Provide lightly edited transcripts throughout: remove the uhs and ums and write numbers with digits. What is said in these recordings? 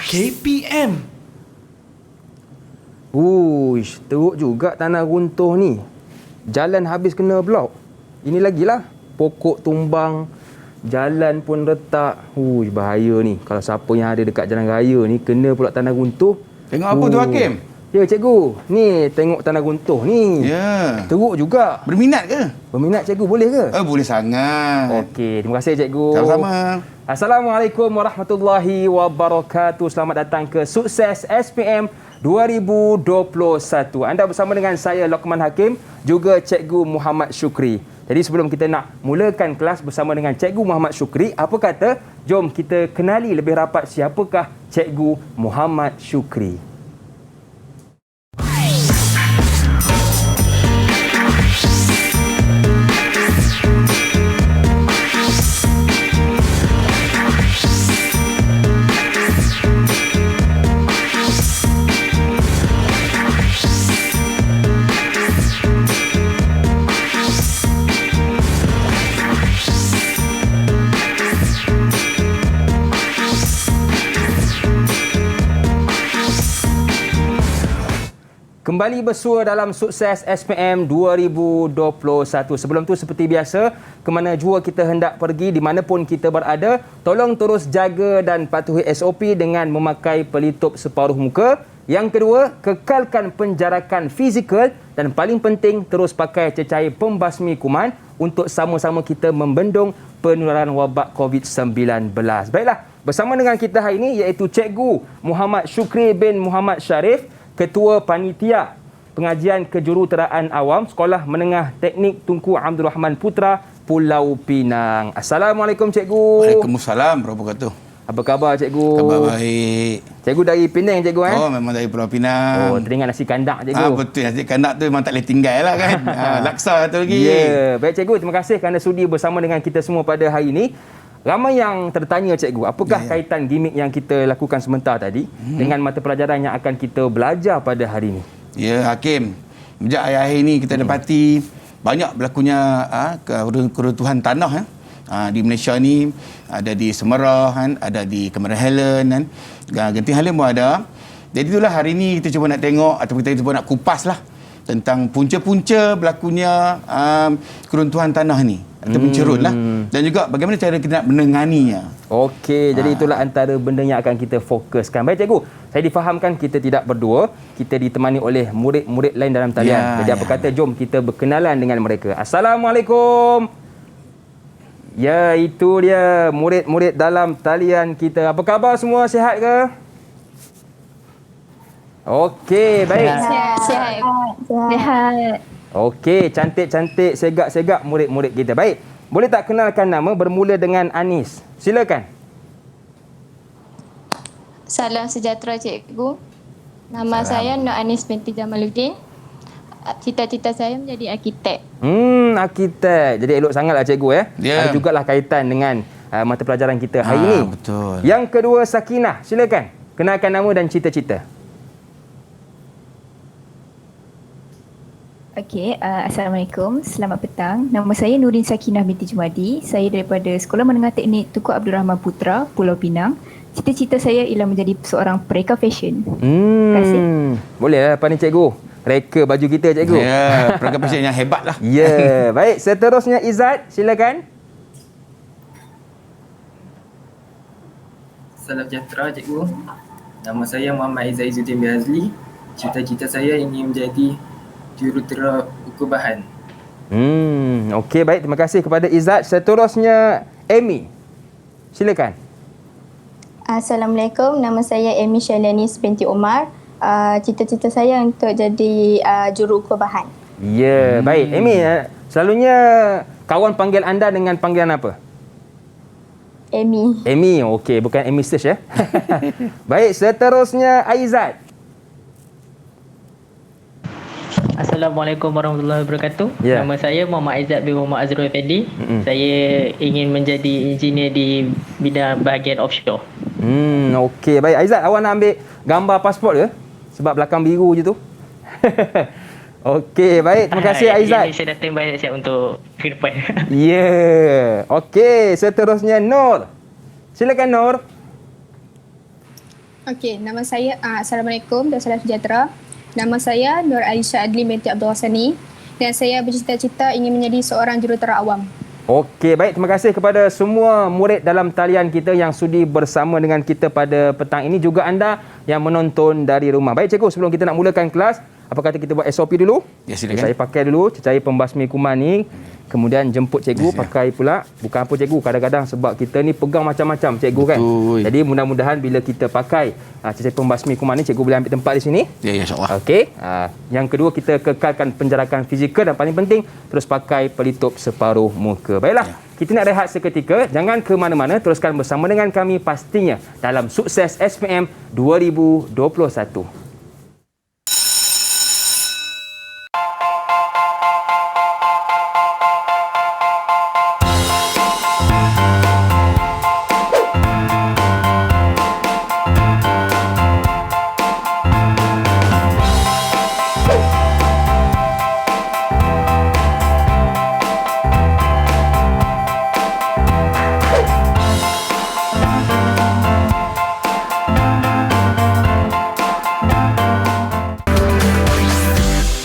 KPM. Uish, teruk juga tanah runtuh ni. Jalan habis kena blok. Ini lagilah pokok tumbang, jalan pun retak. Uish, bahaya ni. Kalau siapa yang ada dekat jalan raya ni kena pula tanah runtuh. Tengok apa tu Hakim? Ya cikgu, ni tengok tanah runtuh ni. Ya. Teruk juga. Berminat ke? Berminat cikgu, boleh ke? Boleh sangat. Okey, terima kasih cikgu. Sama-sama. Assalamualaikum warahmatullahi wabarakatuh. Selamat datang ke Sukses SPM 2021. Anda bersama dengan saya Lokman Hakim, juga Cikgu Muhammad Syukri. Jadi sebelum kita nak mulakan kelas bersama dengan Cikgu Muhammad Syukri, apa kata jom kita kenali lebih rapat siapakah Cikgu Muhammad Syukri. Kembali bersua dalam Sukses SPM 2021. Sebelum tu seperti biasa, ke mana jua kita hendak pergi, di mana pun kita berada, tolong terus jaga dan patuhi SOP dengan memakai pelitup separuh muka. Yang kedua, kekalkan penjarakan fizikal dan paling penting terus pakai cecair pembasmi kuman untuk sama-sama kita membendung penularan wabak COVID-19. Baiklah, bersama dengan kita hari ini iaitu Cikgu Muhammad Syukri bin Muhammad Sharif, Ketua Panitia Pengajian Kejuruteraan Awam Sekolah Menengah Teknik Tunku Abdul Rahman Putra, Pulau Pinang. Assalamualaikum Cikgu. Waalaikumsalam warahmatullahi wabarakatuh. Apa khabar Cikgu? Khabar baik. Cikgu dari Penang Cikgu eh? Oh, memang dari Pulau Pinang. Oh, teringat nasi kandak Cikgu. Betul, nasi kandak tu memang tak boleh tinggal lah kan. Laksa satu lagi. Ya, baik Cikgu, terima kasih kerana sudi bersama dengan kita semua pada hari ini. Ramai yang tertanya Cikgu, apakah kaitan gimmick yang kita lakukan sebentar tadi dengan mata pelajaran yang akan kita belajar pada hari ini? Ya, Hakim. Sejak akhir-akhir ini kita dapati banyak berlakunya keruntuhan tanah di Malaysia ni. Ada di Semerah, ada di Cameron Highland, Genting Highland pun ada. Jadi itulah hari ini kita cuba nak tengok ataupun kita cuba nak kupas lah tentang punca-punca berlakunya keruntuhan tanah ni atau mencerut lah, dan juga bagaimana cara kita nak menenganinya. Okey, jadi itulah antara benda yang akan kita fokuskan. Baik Cikgu, saya difahamkan kita tidak berdua, kita ditemani oleh murid-murid lain dalam talian. Jadi apa kata jom kita berkenalan dengan mereka. Assalamualaikum. Ya, itu dia murid-murid dalam talian kita. Apa khabar semua, sihat ke? Okey, baik. Sihat. Okey, cantik-cantik, segak-segak murid-murid kita. Baik, boleh tak kenalkan nama bermula dengan Anis? Silakan. Salam sejahtera Cikgu. Nama saya Nur Anis binti Jamaluddin. Cita-cita saya menjadi arkitek. Arkitek. Jadi elok sangatlah Cikgu ya. Ada jugalah kaitan dengan mata pelajaran kita hari ini. Betul. Yang kedua Sakinah, silakan. Kenalkan nama dan cita-cita. Okey, Assalamualaikum. Selamat petang. Nama saya Nurin Sakinah binti Jumadi. Saya daripada Sekolah Menengah Teknik Tunku Abdul Rahman Putra, Pulau Pinang. Cita-cita saya ialah menjadi seorang pereka fashion. Terima kasih. Boleh lah apa ni Cikgu? Reka baju kita Cikgu. Ya, pereka fashion yang hebat lah. Ya, baik. Seterusnya Izzat, silakan. Salam sejahtera Cikgu. Nama saya Muhammad Izzat Izzuddin bin Azli. Cita-cita saya ingin menjadi jurutera ukur bahan. Okey, baik. Terima kasih kepada Izzat. Seterusnya Amy. Silakan. Assalamualaikum. Nama saya Amy Shalanis binti Omar. Cita-cita saya untuk jadi juru ukur bahan. Ya, baik. Amy, selalunya kawan panggil anda dengan panggilan apa? Amy. Amy, okey. Bukan Amy Search ya. Baik, seterusnya Aizat. Assalamualaikum warahmatullahi wabarakatuh. Nama saya Muhammad Aizat bin Muhammad Azrul Effendi. Saya ingin menjadi engineer di bidang bahagian offshore. Okey, baik. Aizat, awak nak ambil gambar pasport ke? Sebab belakang biru je tu. Okey, baik. Terima kasih Aizat. Ini saya datang banyak siap untuk ke depan. Ya. Okey, seterusnya Nur. Silakan Nur. Okey, nama saya Assalamualaikum dan salam sejahtera. Nama saya Nur Alisha Adli binti Abdul Hassani dan saya bercita-cita ingin menjadi seorang jurutera awam. Okey, baik. Terima kasih kepada semua murid dalam talian kita yang sudi bersama dengan kita pada petang ini. Juga anda yang menonton dari rumah. Baik cikgu, sebelum kita nak mulakan kelas, apa kata kita buat SOP dulu? Ya, silakan. Saya pakai dulu cecair pembasmi kuman ni. Kemudian jemput cikgu pakai pula. Bukan apa cikgu, kadang-kadang sebab kita ni pegang macam-macam cikgu kan. Betul. Jadi mudah-mudahan bila kita pakai cecair pembasmi kuman ni, cikgu boleh ambil tempat di sini. Ya, insya-Allah. Okey. Yang kedua, kita kekalkan penjarakan fizikal dan paling penting terus pakai pelitup separuh muka. Baiklah. Kita nak rehat seketika. Jangan ke mana-mana. Teruskan bersama dengan kami pastinya dalam Sukses SPM 2021.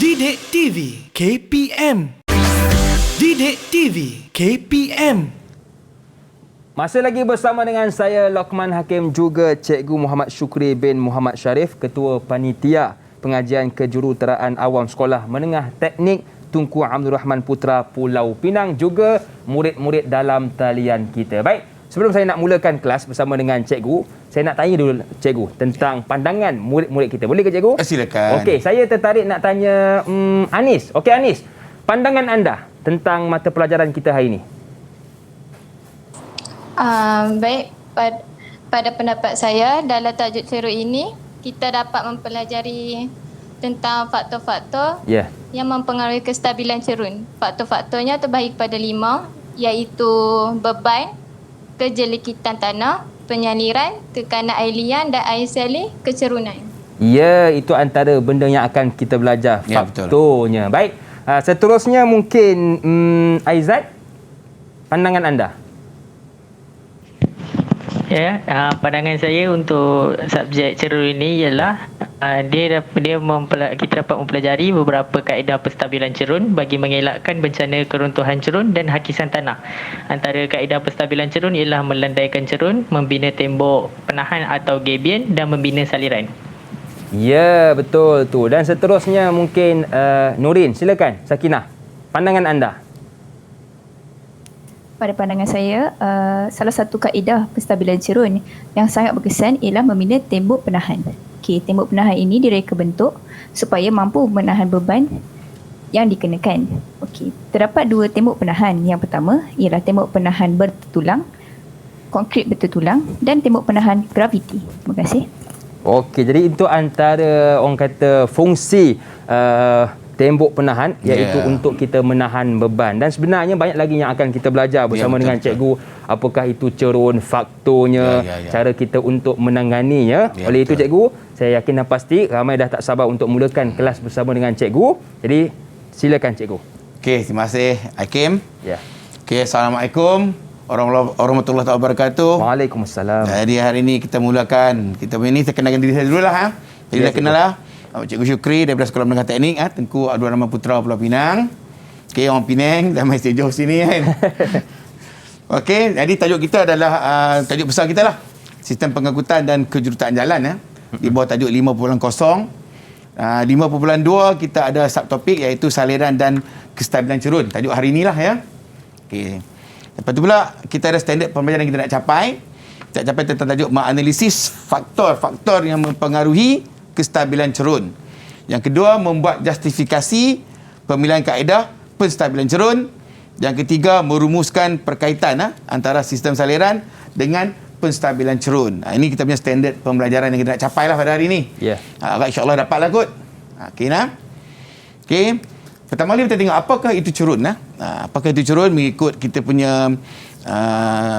Didik TV KPM. Didik TV KPM. Masih lagi bersama dengan saya Lokman Hakim, juga Cikgu Muhammad Syukri bin Muhammad Sharif, Ketua Panitia Pengajian Kejuruteraan Awam Sekolah Menengah Teknik Tunku Abdul Rahman Putra Pulau Pinang, juga murid-murid dalam talian kita. Baik, sebelum saya nak mulakan kelas bersama dengan cikgu, saya nak tanya dulu cikgu tentang pandangan murid-murid kita. Boleh ke cikgu? Silakan. Okey, saya tertarik nak tanya Anis. Okey Anis, pandangan anda tentang mata pelajaran kita hari ini. Baik, pada pendapat saya dalam tajuk cerut ini kita dapat mempelajari tentang faktor-faktor yang mempengaruhi kestabilan cerun. Faktor-faktornya terbahagi kepada 5, iaitu beban, kejelikitan tanah, penyaliran, tekanan air lian dan air salih, kecerunan. Ya, itu antara benda yang akan kita belajar, Ya, faktornya. Baik, seterusnya mungkin Aizat, pandangan anda? Ya, pandangan saya untuk subjek cerun ini ialah kita dapat mempelajari beberapa kaedah penstabilan cerun bagi mengelakkan bencana keruntuhan cerun dan hakisan tanah. Antara kaedah penstabilan cerun ialah melandaikan cerun, membina tembok penahan atau gabion dan membina saliran. Ya, betul tu. Dan seterusnya mungkin Nurin, silakan Sakinah, pandangan anda. Pada pandangan saya, salah satu kaedah penstabilan cerun yang sangat berkesan ialah membina tembok penahan. Okey, tembok penahan ini direka bentuk supaya mampu menahan beban yang dikenakan. Okey, terdapat 2 tembok penahan. Yang pertama ialah tembok penahan bertulang, konkrit bertulang, dan tembok penahan graviti. Terima kasih. Okey, jadi itu antara orang kata fungsi tembok penahan, iaitu untuk kita menahan beban. Dan sebenarnya banyak lagi yang akan kita belajar bersama dengan cikgu. Apakah itu cerun, faktornya, cara kita untuk menanganinya. Oleh itu cikgu, saya yakin dan pasti ramai dah tak sabar untuk mulakan kelas bersama dengan cikgu. Jadi silakan cikgu. Okey, terima kasih Hakim. Ya. Okey, Assalamualaikum warahmatullahi wabarakatuh. Waalaikumsalam. Jadi hari ini kita mulakan, kita ini saya kenalkan diri saya dululah. Jadi dah kenal lah. Cikgu Syukri daripada Sekolah Menengah Teknik Tunku Abdul Rahman Putra Pulau Pinang. Okey, orang Penang dah masih jauh sini kan. Okey, jadi tajuk kita adalah tajuk besar kita lah, sistem pengangkutan dan kejuruteraan jalan di bawah tajuk 5.0. 5.2 kita ada subtopik iaitu saliran dan kestabilan cerun. Tajuk hari inilah ya. Okey. Lepas tu pula kita ada standard pembelajaran yang kita nak capai. Kita capai tentang tajuk menganalisis faktor-faktor yang mempengaruhi kestabilan cerun. Yang kedua, membuat justifikasi pemilihan kaedah penstabilan cerun. Yang ketiga, merumuskan perkaitan antara sistem saliran dengan penstabilan cerun. Ini kita punya standard pembelajaran yang kita nak capai lah pada hari ini. Agak insyaAllah dapatlah kot. Okey nah. Okey. Pertama kali kita tengok apakah itu cerun. Apakah itu cerun mengikut kita punya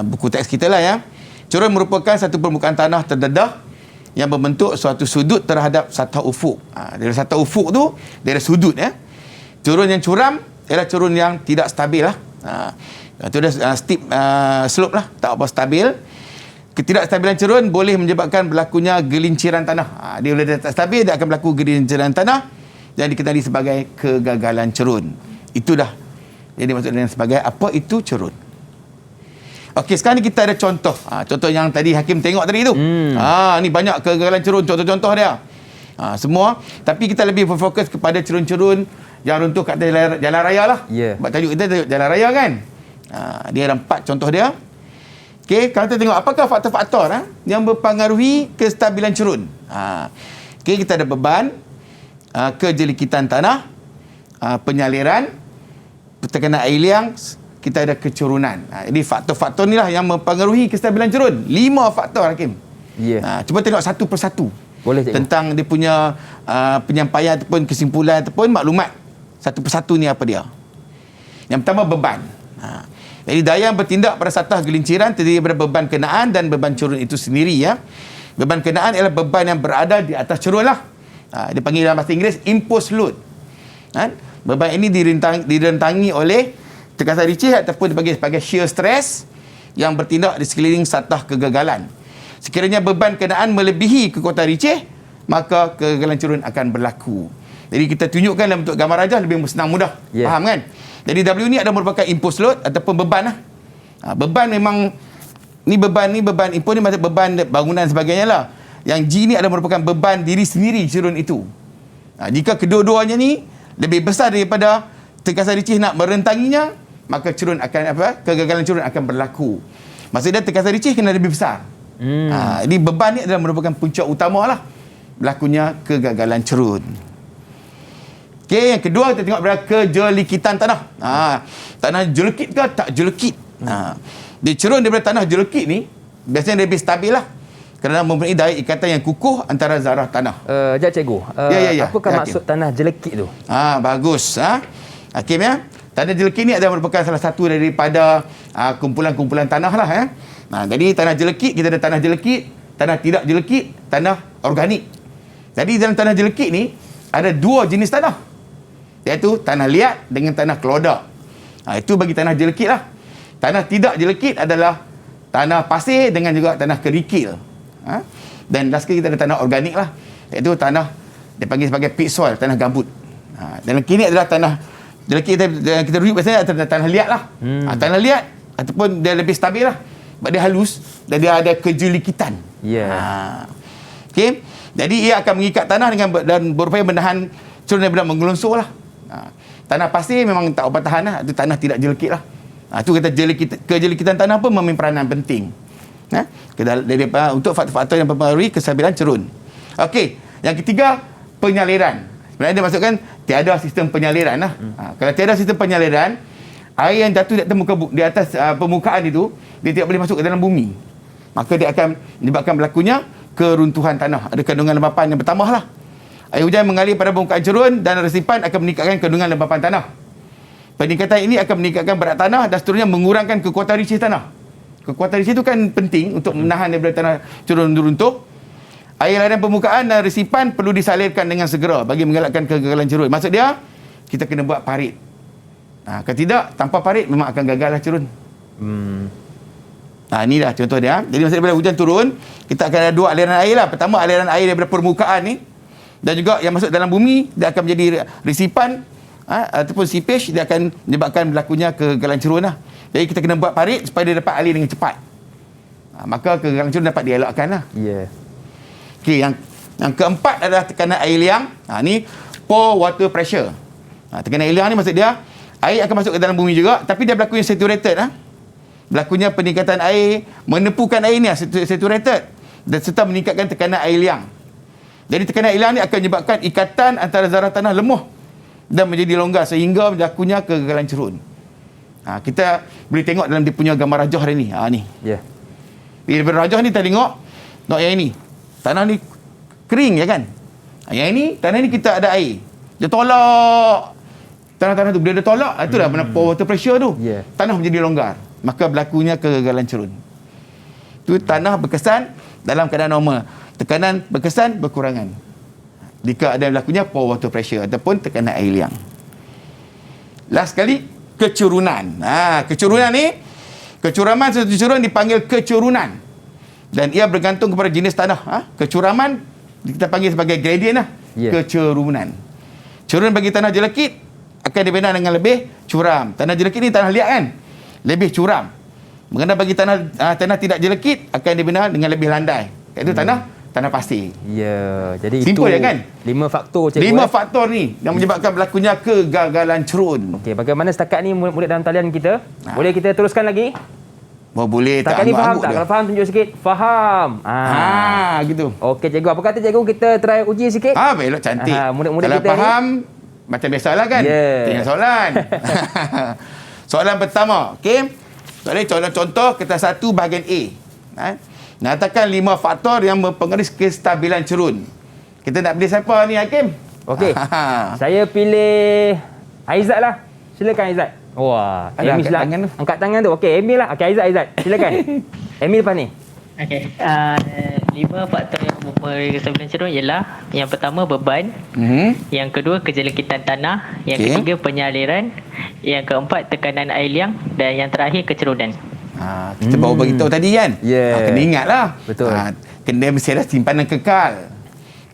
buku teks kita lah ya. Cerun merupakan satu permukaan tanah terdedah yang membentuk suatu sudut terhadap satah ufuk. Dari satah ufuk tu, dari sudut ya. Cerun yang curam ialah cerun yang tidak stabil lah. Itu dah steep slope lah, tak apa stabil. ketidakstabilan cerun boleh menyebabkan berlakunya gelinciran tanah. Dia boleh tak stabil, dia akan berlaku gelinciran tanah yang dikenali sebagai kegagalan cerun. Itu dah jadi maksudnya sebagai apa itu cerun. Okey, sekarang ni kita ada contoh. Contoh yang tadi Hakim tengok tadi tu. Ni banyak kegagalan cerun, contoh-contoh dia. Semua, tapi kita lebih berfokus kepada cerun-cerun yang runtuh kat jalan raya lah. Sebab tajuk kita jalan raya kan. Dia ada 4 contoh dia. Okey, kalau kita tengok apakah faktor-faktor yang mempengaruhi kestabilan cerun. Okey, kita ada beban, kejelikitan tanah, penyaliran, tekanan air liang, kita ada kecurunan. Jadi faktor-faktor inilah yang mempengaruhi kestabilan cerun. 5 faktor, Hakim. Cuba tengok satu persatu. Boleh, cikgu. Tentang dia punya penyampaian ataupun kesimpulan ataupun maklumat. Satu persatu ni apa dia. Yang pertama, beban. Jadi daya yang bertindak pada satah gelinciran terdiri daripada beban kenaan dan beban cerun itu sendiri. Beban kenaan ialah beban yang berada di atas cerun lah. Dia panggil dalam bahasa Inggeris imposed load. Beban ini direntangi oleh tekanan ricih ataupun dipanggil sebagai shear stress yang bertindak di sekeliling satah kegagalan. Sekiranya beban kenaan melebihi kekuatan ricih, maka kegagalan cerun akan berlaku. Jadi kita tunjukkan dalam bentuk gambar rajah lebih senang mudah. Faham kan? Jadi W ni ada merupakan imposed load ataupun beban lah. Beban memang beban impuls ni maksud beban bangunan sebagainya lah. Yang G ni ada merupakan beban diri sendiri cerun itu. Jika kedua-duanya ni lebih besar daripada tekanan ricih nak merentanginya, maka cerun akan kegagalan cerun akan berlaku. Maksudnya tekanan ricih kena lebih besar. Jadi beban ni adalah merupakan punca utama lah berlakunya kegagalan cerun. Okey, yang kedua kita tengok pada kejelikitan tanah. Tanah jelekit ke tak jelekit? Dia cerun daripada tanah jelekit ni biasanya lebih stabil lah kerana mempunyai daya ikatan yang kukuh antara zarah tanah. Sekejap, cikgu. Apakah maksud tanah jelekit tu? Bagus. Hakim ya. Tanah jelekit ni adalah merupakan salah satu daripada kumpulan-kumpulan tanah lah. Jadi tanah jelekit, kita ada tanah jelekit, tanah tidak jelekit, tanah organik. Jadi dalam tanah jelekit ni ada 2 jenis tanah, iaitu tanah liat dengan tanah kelodak. Itu bagi tanah jelekit lah. Tanah tidak jelekit adalah tanah pasir dengan juga tanah kerikil. Dan last kita ada tanah organik lah, iaitu tanah dipanggil sebagai peat soil, tanah gambut. Dan kini adalah tanah jelekit kita rujuk biasanya adalah tanah liat lah. Tanah liat ataupun dia lebih stabil lah sebab dia halus dan dia ada kejelikitan. Okey, jadi ia akan mengikat tanah dan berupaya menahan cerun daripada menggelunsur lah. Tanah pasir memang tak dapat tahan lah. Itu tanah tidak jelekit lah. Itu kata kejelikitan tanah pun mempunyai peranan penting untuk faktor-faktor yang mempengaruhi kestabilan cerun. Okey, yang ketiga, penyaliran. Sebenarnya dia maksudkan tiada sistem penyaliran lah. Kalau tiada sistem penyaliran, air yang jatuh di atas permukaan itu, dia tidak boleh masuk ke dalam bumi. Maka dia akan menyebabkan berlakunya keruntuhan tanah. Ada kandungan lembapan yang bertambah lah. Air hujan mengalir pada permukaan cerun dan resipan akan meningkatkan kandungan lembapan tanah. Peningkatan ini akan meningkatkan berat tanah dan seterusnya mengurangkan kekuatan ricih tanah. Kekuatan ricih itu kan penting untuk menahan daripada tanah cerun runtuh. Air larian permukaan dan resipan perlu disalirkan dengan segera bagi mengelakkan kegagalan cerun. Maksud dia, kita kena buat parit. Kalau tidak, tanpa parit memang akan gagallah cerun. Ini dah contoh dia. Jadi maksudnya bila hujan turun, kita akan ada 2 aliran air lah. Pertama, aliran air daripada permukaan ni, dan juga yang masuk dalam bumi, dia akan menjadi resipan ataupun seepage, dia akan menyebabkan berlakunya kegagalan cerun lah. Jadi kita kena buat parit supaya dia dapat alir dengan cepat. Maka kegagalan cerun dapat dielakkan lah. Okey, yang keempat adalah tekanan air liang. Ni pore water pressure. Tekanan air liang ni maksud dia air akan masuk ke dalam bumi juga, tapi dia berlakunya saturated. Berlakunya peningkatan air, menepukan air ni saturated dan serta meningkatkan tekanan air liang. Jadi tekanan air liang ni akan menyebabkan ikatan antara zarah tanah lemah dan menjadi longgar sehingga berlakunya kegagalan cerun. Kita boleh tengok dalam dia punya gambar rajah hari ni. Ni. Bila rajah ni kita tengok yang ini. Tanah ni kering ya kan? Yang ini, tanah ni kita ada air. Dia tolak tanah-tanah tu. Bila dia tolak, itulah mana pore water pressure tu. Tanah menjadi longgar. Maka berlakunya kegagalan cerun. Itu tanah berkesan dalam keadaan normal. Tekanan berkesan berkurangan. Jika ada berlakunya pore water pressure ataupun tekanan air liang. Last sekali, kecurunan. Kecurunan ni, kecuraman satu cerun dipanggil kecurunan. Dan ia bergantung kepada jenis tanah. Kecuraman kita panggil sebagai gradient lah. Kecerunan. Cerun bagi tanah jelekit akan dibina dengan lebih curam. Tanah jelekit ni tanah liat kan? Lebih curam. Mengenai bagi tanah tidak jelekit akan dibina dengan lebih landai. Iaitu tanah pasir. Ya, jadi simple itu je kan? 5 faktor cikgu. 5 faktor ni yang menyebabkan berlakunya kegagalan cerun. Okey, bagaimana setakat ni murid dalam talian kita? Boleh kita teruskan lagi? Boleh tak? Setakat ni faham tak? Kalau faham tunjuk sikit. Faham. Gitu. Okey cikgu, apa kata cikgu kita try uji sikit? Elok cantik. Murid-murid kalau kita faham macam biasalah kan? Tengok soalan. Soalan pertama, okey. Soalan contoh kertas 1 bahagian A. Nyatakan 5 faktor yang mempengaruhi kestabilan cerun. Kita nak pilih siapa ni Hakim? Okey. Saya pilih Aizat lah. Silakan Aizat. Wah, Amy silakan. Angkat tangan tu. Okey, Amy lah. Okey, Aizat. Silakan. Amy depan ni. Okey. 5 faktor yang mempengaruhi kestabilan cerun ialah yang pertama beban, yang kedua kejelekitan tanah, yang ketiga penyaliran, yang keempat tekanan air liang dan yang terakhir kecerunan. Kita baru beritahu tadi kan? Kena ingat lah. Betul. Kena mesti ada simpanan kekal.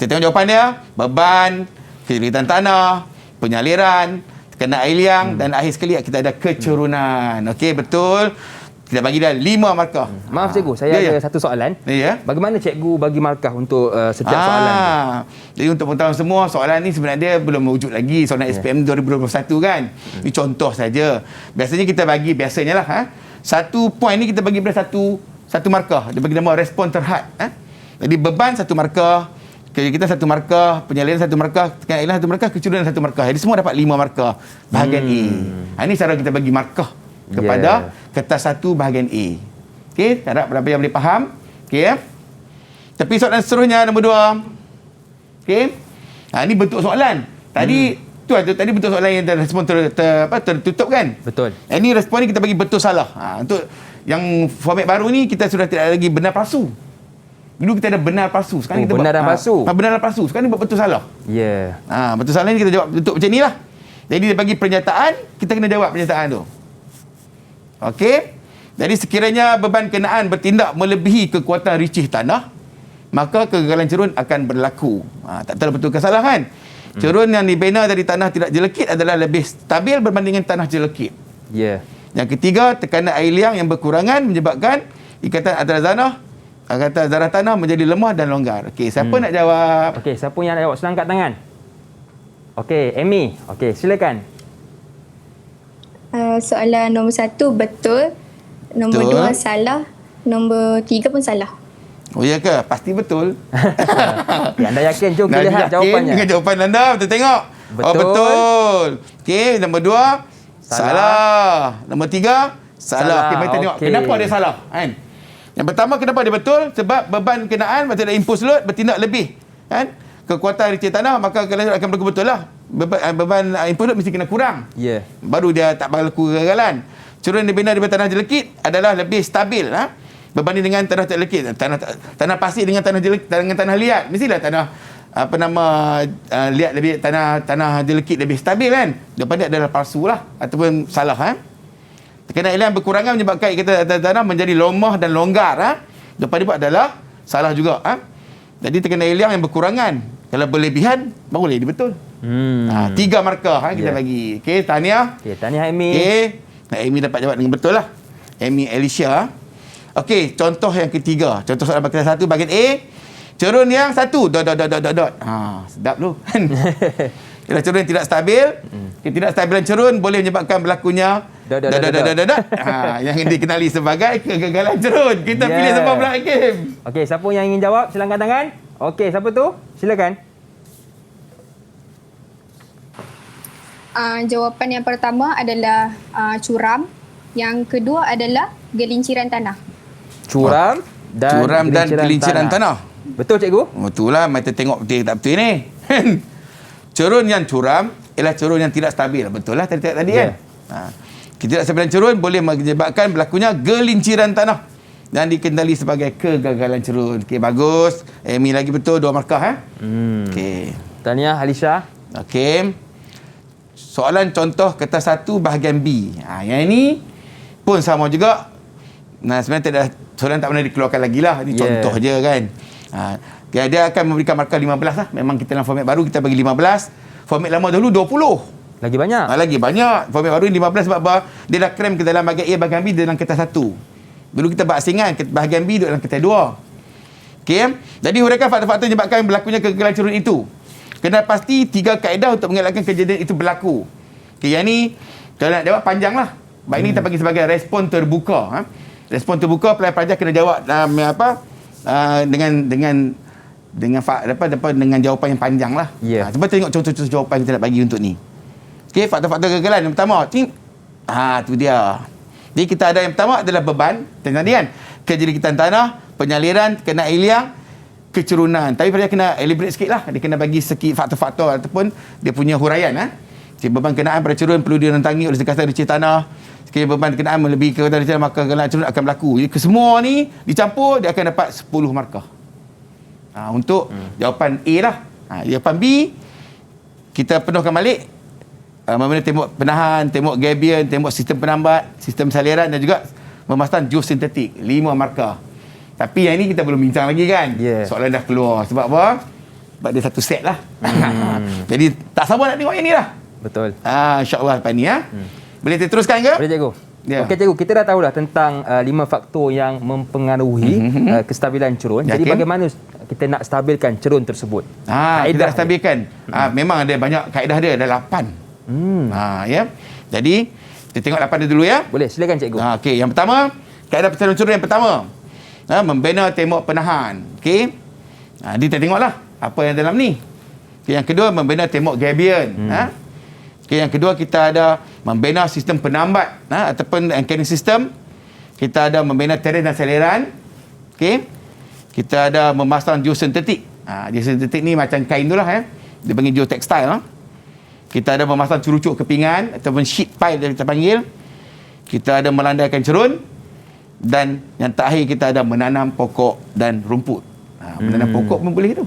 Kita tengok jawapan dia. Beban, kejelekitan tanah, penyaliran, tekanan air liang dan akhir sekali kita ada kecerunan. Okey, betul. Kita bagi dah 5 markah. Maaf cikgu, saya ada satu soalan. Bagaimana cikgu bagi markah untuk setiap soalan tu? Jadi untuk pengetahuan semua, soalan ni sebenarnya belum wujud lagi. Soalan SPM 2021 kan. Ini contoh saja. Biasanya kita bagi, biasanya lah. Satu poin ni kita bagi pada satu markah. Dia bagi nama respon terhad. Jadi beban 1 markah, kerja kita 1 markah, penyaliran 1 markah, tekanan air 1 markah, kecerunan 1 markah. Jadi semua dapat 5 markah bahagian A. Ini cara kita bagi markah kepada kertas 1 bahagian A. Okey, harap berapa yang boleh faham. Okey. Tapi soalan seterusnya nombor 2. Okey. Ini bentuk soalan. Tadi bentuk soalan yang respon tertutup kan? Betul. Ini respon ni kita bagi betul salah. Untuk yang format baru ni kita sudah tidak lagi benar palsu. Dulu kita ada benar palsu. Sekarang kita benar dan palsu. Benar dan palsu. Sekarang ni buat betul salah. Betul salah ni kita jawab bentuk macam ni lah. Jadi dia bagi pernyataan, kita kena jawab pernyataan tu. Okey. Jadi sekiranya beban kenaan bertindak melebihi kekuatan ricih tanah, maka kegagalan cerun akan berlaku. Tak tahu betul ke salah kan? Cerun yang dibina dari tanah tidak jelekit adalah lebih stabil berbandingkan tanah jelekit. Yang ketiga, tekanan air liang yang berkurangan menyebabkan ikatan antara zarah tanah menjadi lemah dan longgar. Okey, siapa nak jawab? Okey, siapa yang nak jawab? Sila angkat tangan. Okey, Amy. Okey, silakan. Soalan nombor 1 betul. Nombor 2 salah. Nombor 3 pun salah. Oh ya ke? Pasti betul. Okay, anda yakin? Jom kita lihat jawapannya. Dengan jawapan anda, kita tengok. Betul. Oh, betul. Okey, nombor 2 salah. Nombor 3 salah. Okey, mari kita tengok. Kenapa dia salah? Kan? Yang pertama, kenapa dia betul? Sebab beban kenaan macam ada impuls load bertindak lebih. Kan? Kekuatan ricih tanah, maka kegagalan akan berlaku betul lah. Beban impuls load mesti kena kurang. Baru dia tak berlaku kegagalan. Cerun dibina di tanah jelekit adalah lebih stabil. Berbanding dengan tanah jelekit, tanah pasir dengan tanah jelekit, dengan tanah liat, mestilah tanah liat lebih, tanah jelekit lebih stabil kan. Jawapan dia adalah palsu lah ataupun salah. Tekanan air liang berkurangan menyebabkan ikatan tanah menjadi lemah dan longgar. Jawapan dia adalah salah juga. Jadi tekanan air liang yang berkurangan, kalau berlebihan baru boleh dia betul. 3 markah kita bagi. Okey, tahniah. Okey, tahniah Amy. Okey, Amy dapat jawab dengan betul lah. Amy Alicia. Okey, contoh yang ketiga. Contoh soalan bahagian 1 bahagian A. Cerun yang 1 ... sedap tu kan. Ialah cerun yang tidak stabil. Ketidakstabilan cerun boleh menyebabkan berlakunya ... yang dikenali sebagai kegagalan cerun. Kita pilih siapa pula Hakim? Okey, siapa yang ingin jawab? Silakan tangan. Okey, siapa tu? Silakan. Jawapan yang pertama adalah curam. Yang kedua adalah gelinciran tanah. Curam dan gelinciran tanah. Betul cikgu? Betul lah. Mari kita tengok betul tak betul ni. Cerun yang curam ialah cerun yang tidak stabil. Betul lah tadi kan? Ketidakstabilan cerun boleh menyebabkan berlakunya gelinciran tanah dan dikenali sebagai kegagalan cerun. Okey, bagus. Amy lagi betul 2 markah. Okey. Tahniah Alisha. Okey. Soalan contoh kertas 1 bahagian B. Yang ini pun sama juga. Nah, sebenarnya tak ada, soalan tak pernah dikeluarkan lagi lah. Ini contoh je kan. Dia akan memberikan markah 15 lah. Memang kita dalam format baru kita bagi 15. Format lama dahulu 20. Lagi banyak. Lagi banyak. Format baru ni 15 sebab apa? Dia dah krem ke dalam bahagian A, bahagian B dalam kertas 1. Dulu kita berasingan, bahagian B duduk dalam kertas 2. Okey. Jadi huraikan faktor-faktor menyebabkan berlakunya kegagalan cerun itu. Kena pasti 3 kaedah untuk mengelakkan kejadian itu berlaku. Okey, yang ni kalau nak jawab panjang lah. Baik ni kita bagi sebagai respon terbuka. Respon terbuka, pelajar kena jawab dengan jawapan yang panjang lah. Cuba tengok contoh-contoh jawapan kita nak bagi untuk ni. Okey, faktor-faktor kegagalan yang pertama. Tu dia. Jadi kita ada yang pertama adalah beban. Tadi kan, kejirikitan tanah, penyaliran, kena iliang, kecerunan. Tapi pelajar kena elaborate sikit lah. Dia kena bagi sikit faktor-faktor ataupun dia punya huraian. Beban kenaan pada cerun perlu direntangi oleh sekasan receh tanah. Sekiranya beban kenaan melebihi kekuatan receh tanah, maka kegagalan cerun akan berlaku. Jadi kesemua ni dicampur, dia akan dapat 10 markah. Untuk jawapan A lah. Jawapan B, kita penuhkan balik. Mana tembok penahan, tembok gabion, tembok sistem penambat, sistem saliran dan juga memasang geosintetik. 5 markah. Tapi yang ini kita belum bincang lagi kan. Soalan dah keluar. Sebab apa? Sebab dia satu set lah. Jadi tak sabar nak tengok yang ni lah. Betul. InsyaAllah lepas ni Boleh teruskan ke? Boleh, cikgu. Okey, cikgu, kita dah tahu dah tentang 5 faktor yang mempengaruhi kestabilan cerun. Jadi bagaimana kita nak stabilkan cerun tersebut? Kita nak stabilkan. Memang ada banyak kaedah dia, ada 8. Jadi kita tengok 8 dia dulu ya. Boleh, silakan cikgu. Okey, yang pertama, kaedah penstabilan cerun yang pertama. Membina tembok penahan. Okey. Kita tengoklah apa yang dalam ni. Okay, yang kedua, membina tembok gabion. Okay, yang kedua, kita ada membina sistem penambat ataupun anchoring system. Kita ada membina teres dan saliran. Okay. Kita ada memasang geosintetik. Geosintetik ni macam kain tu lah. Dia panggil geotextile. Kita ada memasang curucuk kepingan ataupun sheet pile kita panggil. Kita ada melandaikan cerun. Dan yang terakhir, kita ada menanam pokok dan rumput. Menanam pokok pun boleh tu.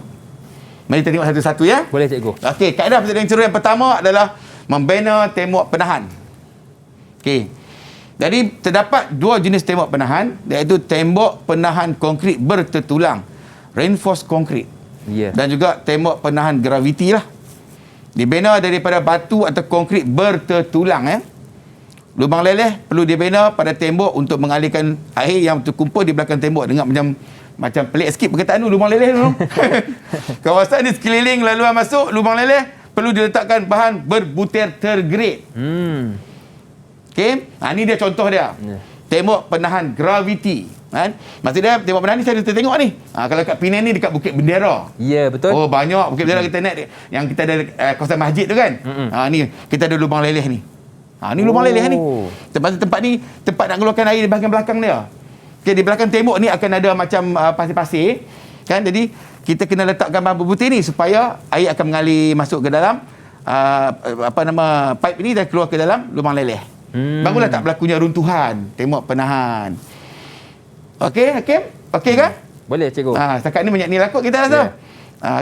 Mari kita tengok satu-satu ya. Boleh, cikgu. Okey, kaedah penstabilan cerun yang pertama adalah membina tembok penahan. Okey. Jadi terdapat 2 jenis tembok penahan, iaitu tembok penahan konkrit bertertulang, reinforced concrete. Dan juga tembok penahan graviti lah. Dibina daripada batu atau konkrit bertertulang. Lubang leleh perlu dibina pada tembok untuk mengalirkan air yang terkumpul di belakang tembok. Dengar macam pelik sikit perkataan tu, lubang leleh tu. Kawasan di sekeliling laluan masuk lubang leleh perlu diletakkan bahan berbutir tergrade. Okey, ni dia contoh dia. Tembok penahan graviti. Maksudnya tembok penahan ni saya dah tengok ni. Kalau kat Penang ni dekat Bukit Bendera. Ya, betul. Oh, banyak Bukit Bendera kita naik yang kita ada kawasan masjid tu kan. Ni kita ada lubang leleh ni. Ni lubang leleh ni. Tempat ni tempat nak keluarkan air di bahagian belakang dia. Okay, di belakang tembok ni akan ada macam pasir-pasir. Kan? Jadi kita kena letakkan bahan berbutir ni supaya air akan mengalir masuk ke dalam pipe ni dan keluar ke dalam lubang leleh. Barulah tak berlakunya runtuhan tembok penahan. Okey, okey kan? Boleh, cikgu. Setakat ni banyak ni lah kot kita rasa.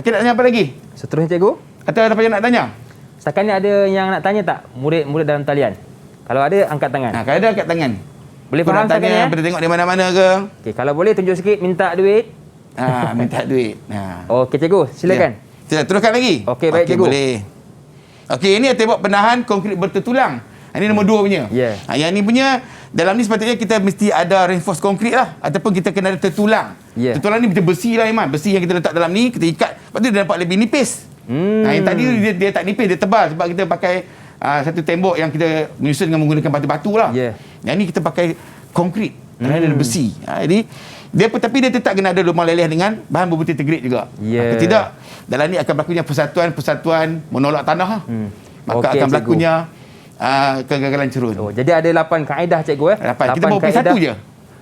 Kita nak tanya apa lagi? Seterusnya, cikgu. Atau ada apa yang nak tanya? Setakat ni ada yang nak tanya tak? Murid-murid dalam talian. Kalau ada, angkat tangan. Kalau ada, angkat tangan. Boleh faham setakat ni? Kita tengok di mana-mana ke? Okey, kalau boleh tunjuk sikit minta duit. Minta duit. Okey, cikgu, silakan. Kita teruskan lagi. Okey, baik, cikgu. Boleh. Okey, ini tembok penahan konkrit bertertulang. Ini nombor 2 punya. Yang ni punya, dalam ni sepatutnya kita mesti ada reinforced concrete lah. Ataupun kita kena ada tertulang. Tertulang ni macam besi lah, Iman. Besi yang kita letak dalam ni, kita ikat. Lepas tu dia dapat lebih nipis. Yang tadi dia tak nipis, dia tebal. Sebab kita pakai satu tembok yang kita menyusun dengan menggunakan batu-batu lah. Yang ni kita pakai konkrit. Kerana ada besi. Jadi, tapi dia tetap kena ada lubang leleh dengan bahan berbutir tergrade juga. Kalau tidak, dalam ni akan berlakunya persatuan menolak tanah. Maka akan berlakunya kegagalan cerun. Jadi ada 8 kaedah, cikgu. 8. Kita bawa pergi satu je.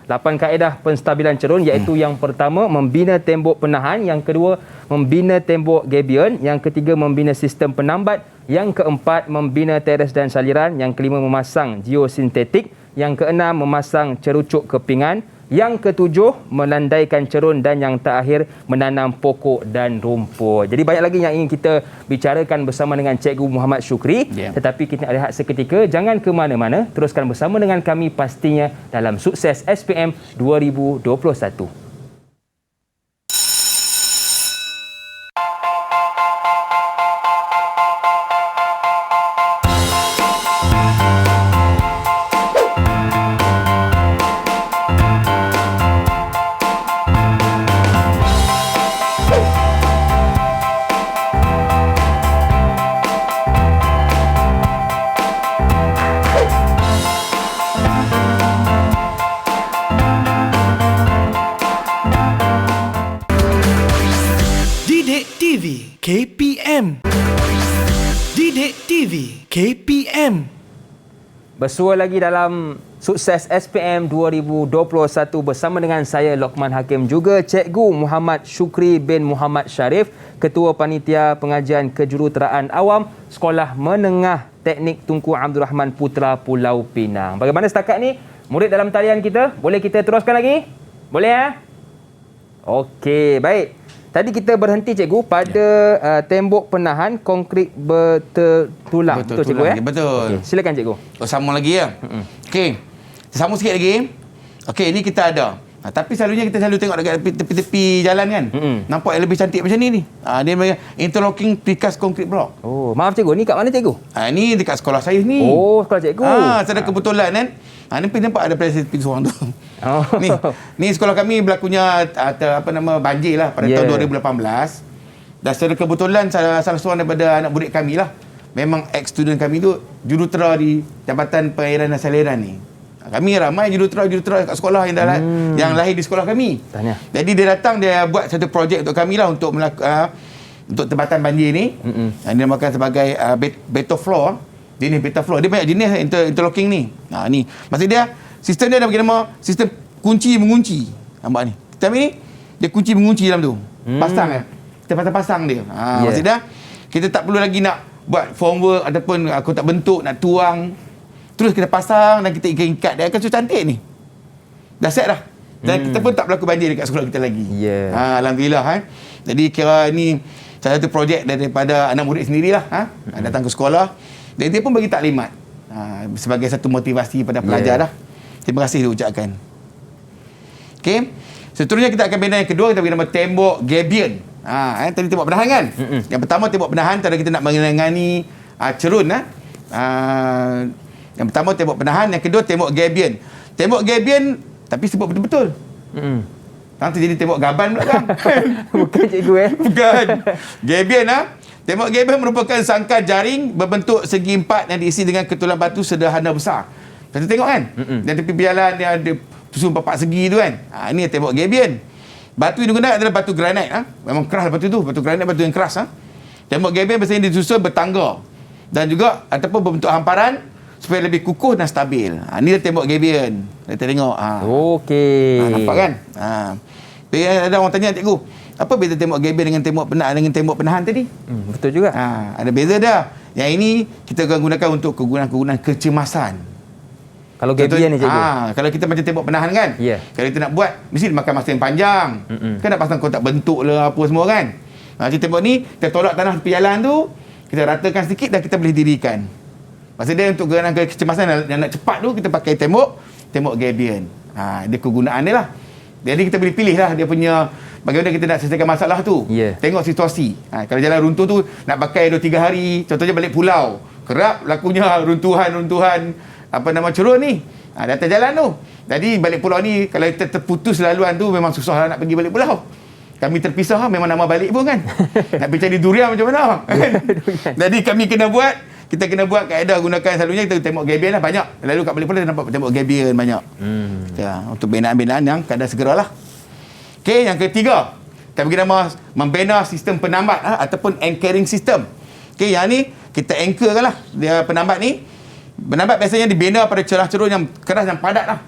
8 kaedah penstabilan cerun, iaitu yang pertama membina tembok penahan, yang kedua membina tembok gabion, yang ketiga membina sistem penambat, yang keempat membina teres dan saliran, yang kelima memasang geosintetik, yang keenam memasang cerucuk kepingan, Yang ketujuh, melandaikan cerun. Dan yang terakhir, menanam pokok dan rumput. Jadi banyak lagi yang ingin kita bicarakan bersama dengan Cikgu Muhammad Syukri. Tetapi kita rehat seketika. Jangan ke mana-mana. Teruskan bersama dengan kami pastinya dalam Sukses SPM 2021. KPM. Didik TV KPM. Bersua lagi dalam Sukses SPM 2021 bersama dengan saya Lokman Hakim, juga Cikgu Muhammad Syukri bin Muhammad Sharif, Ketua Panitia Pengajian Kejuruteraan Awam Sekolah Menengah Teknik Tunku Abdul Rahman Putra Pulau Pinang. Bagaimana setakat ni murid dalam talian kita? Boleh kita teruskan lagi? Boleh ya? Okey, baik. Tadi kita berhenti cikgu pada tembok penahan konkrit bertulang. Betul cikgu ya? Betul. Okay, silakan cikgu. Sambung lagi ya. Okey. Sambung sikit lagi. Okey, ini kita ada. Tapi selalunya kita selalu tengok dekat tepi-tepi jalan kan. Nampak yang lebih cantik macam ni. Dia interlocking precast concrete block. Oh, maaf cikgu, ni kat mana cikgu? Ini dekat sekolah saya ni. Oh, sekolah cikgu. Saya ada kebetulan kan. Ni nampak ada tepi seorang tu. Oh. Ni sekolah kami berlakunya banjir lah pada tahun 2018. Dan secara kebetulan salah seorang daripada anak murid kami lah, memang ex-student kami tu jurutera di Jabatan Pengairan dan Saliran ni. Kami ramai jurutera kat sekolah yang lahir di sekolah kami. Tanya. Jadi dia datang, dia buat satu projek untuk kami lah untuk untuk tempatan banjir ni. Dia namakan sebagai beto floor. Jenis beta floor. Dia banyak jenis interlocking ni. Ni. Maksud dia, sistem dia ada bagi nama sistem kunci mengunci. Nampak ni. Kita ambil ni, dia kunci mengunci dalam tu. Pasang kan. Kita pasang dia. Maksud dia, kita tak perlu lagi nak buat formwork ataupun kotak bentuk, nak tuang. Terus kita pasang dan kita ikat dia. Akan so cantik ni. Dah set dah. Dan kita pun tak berlaku banjir dekat sekolah kita lagi. Alhamdulillah. Jadi kira ni salah satu projek daripada anak murid sendirilah. Datang ke sekolah. Dan dia pun bagi taklimat sebagai satu motivasi pada pelajar dah. Terima kasih diucapkan. Okey. Seterusnya kita akan bina yang kedua, kita bagi nama tembok gabion. Tadi tembok penahan kan? Yang pertama tembok penahan, tadi kita nak mengenangani cerun. Yang pertama tembok penahan, yang kedua tembok gabion. Tembok gabion tapi sebut betul-betul. Nanti jadi tembok gaban pula kan? Bukan cikgu Bukan. Gabion tembok gabion merupakan sangkar jaring berbentuk segi empat yang diisi dengan ketulan batu sederhana besar. Kita tengok kan? Dan tepi jalan dia ada susun papak segi tu kan? Ini tembok gabion. Batu yang digunakan adalah batu granit. Memang keras batu tu. Batu granit, batu yang keras. Tembok gabion biasanya disusun bertangga. Dan juga ataupun berbentuk hamparan supaya lebih kukuh dan stabil. Ini tembok gabion. Kita tengok. Okey. Nampak kan? Ada orang tanya, cikgu, apa beza tembok gabion dengan tembok penahan tadi? Betul juga. Ada beza dah. Yang ini kita akan gunakan untuk kegunaan kecemasan. Kalau gabion ni cikgu. Kalau kita macam tembok penahan kan? Kalau kita nak buat, mesti makan masa yang panjang. Kan nak pasang kotak bentuk lah apa semua kan? Macam tembok ni, kita tolak tanah tepi jalan tu, kita ratakan sedikit dan kita boleh dirikan. Maksud dia untuk kegunaan kecemasan yang nak cepat tu, kita pakai tembok gabion. Dia kegunaan dia lah. Jadi kita boleh pilih lah dia punya bagaimana kita nak selesaikan masalah tu. Tengok situasi. Kalau jalan runtuh tu nak pakai 2-3 hari, contohnya balik pulau, kerap lakunya runtuhan cerun ni di atas jalan tu. Jadi balik pulau ni kalau kita terputus laluan tu memang susah lah nak pergi balik pulau. Kami terpisah memang nak balik pun kan. Nak pergi cari durian macam mana kan? Jadi kita kena buat kaedah gunakan selalunya kita tembok gabion lah banyak. Lalu kat balik pulau kita nampak tembok gabion banyak. Untuk binaan-binaan yang kadang segeralah. Okey, yang ketiga, kita bagi nama membina sistem penambat ataupun anchoring system. Okey, yang ni kita anchorkan lah dia penambat ni. Penambat biasanya dibina pada celah cerun yang keras dan padat lah.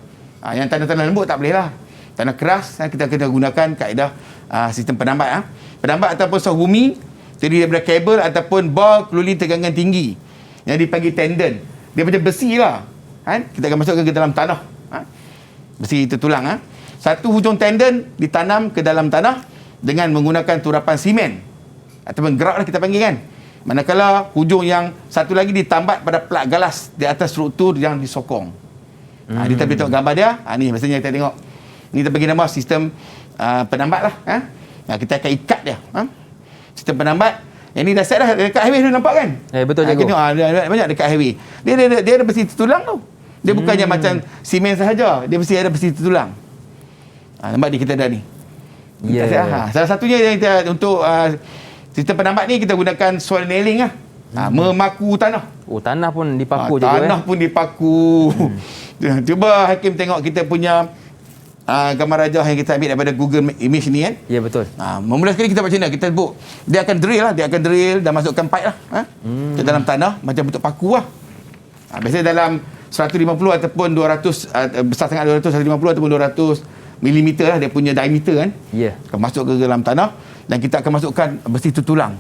Yang tanah-tanah lembut tak boleh lah. Tanah keras kita kena gunakan kaedah sistem penambat. Penambat ataupun sah bumi terdiri daripada kabel ataupun bar keluli tegangan tinggi yang dipanggil tendon. Dia macam besi lah. Kita akan masukkan ke dalam tanah. Besi tertulang. Satu hujung tendon ditanam ke dalam tanah dengan menggunakan turapan simen ataupun grout lah kita panggil kan. Manakala hujung yang satu lagi ditambat pada plak galas di atas struktur yang disokong. Kita boleh tengok gambar dia. Ni maksudnya kita tengok. Ni kita bagi nama sistem penambat lah. Kita akan ikat dia. Sistem penambat. Yang ni dah set dah dekat highway tu nampak kan? Betul cikgu. Banyak dekat highway. Dia ada besi tulang tu. Dia bukannya macam simen sahaja. Dia mesti ada besi tulang. Nampak ni kita dah ni. Salah satunya yang kita untuk sistem penambat ni kita gunakan soil nailing lah. Memaku tanah. Tanah pun dipaku cikgu. Tanah pun dipaku. Cuba Hakim tengok kita punya gambar rajah yang kita ambil daripada Google Image ni kan. Ya betul. Mula sekali kita buat macam mana? Kita buat, dia akan drill dan masukkan pipe lah ke dalam tanah macam bentuk paku lah. Biasanya dalam 150 ataupun 200 besar sangat 200, 150 ataupun 200 milimeter lah dia punya diameter kan. Akan masuk ke dalam tanah dan kita akan masukkan besi tulang.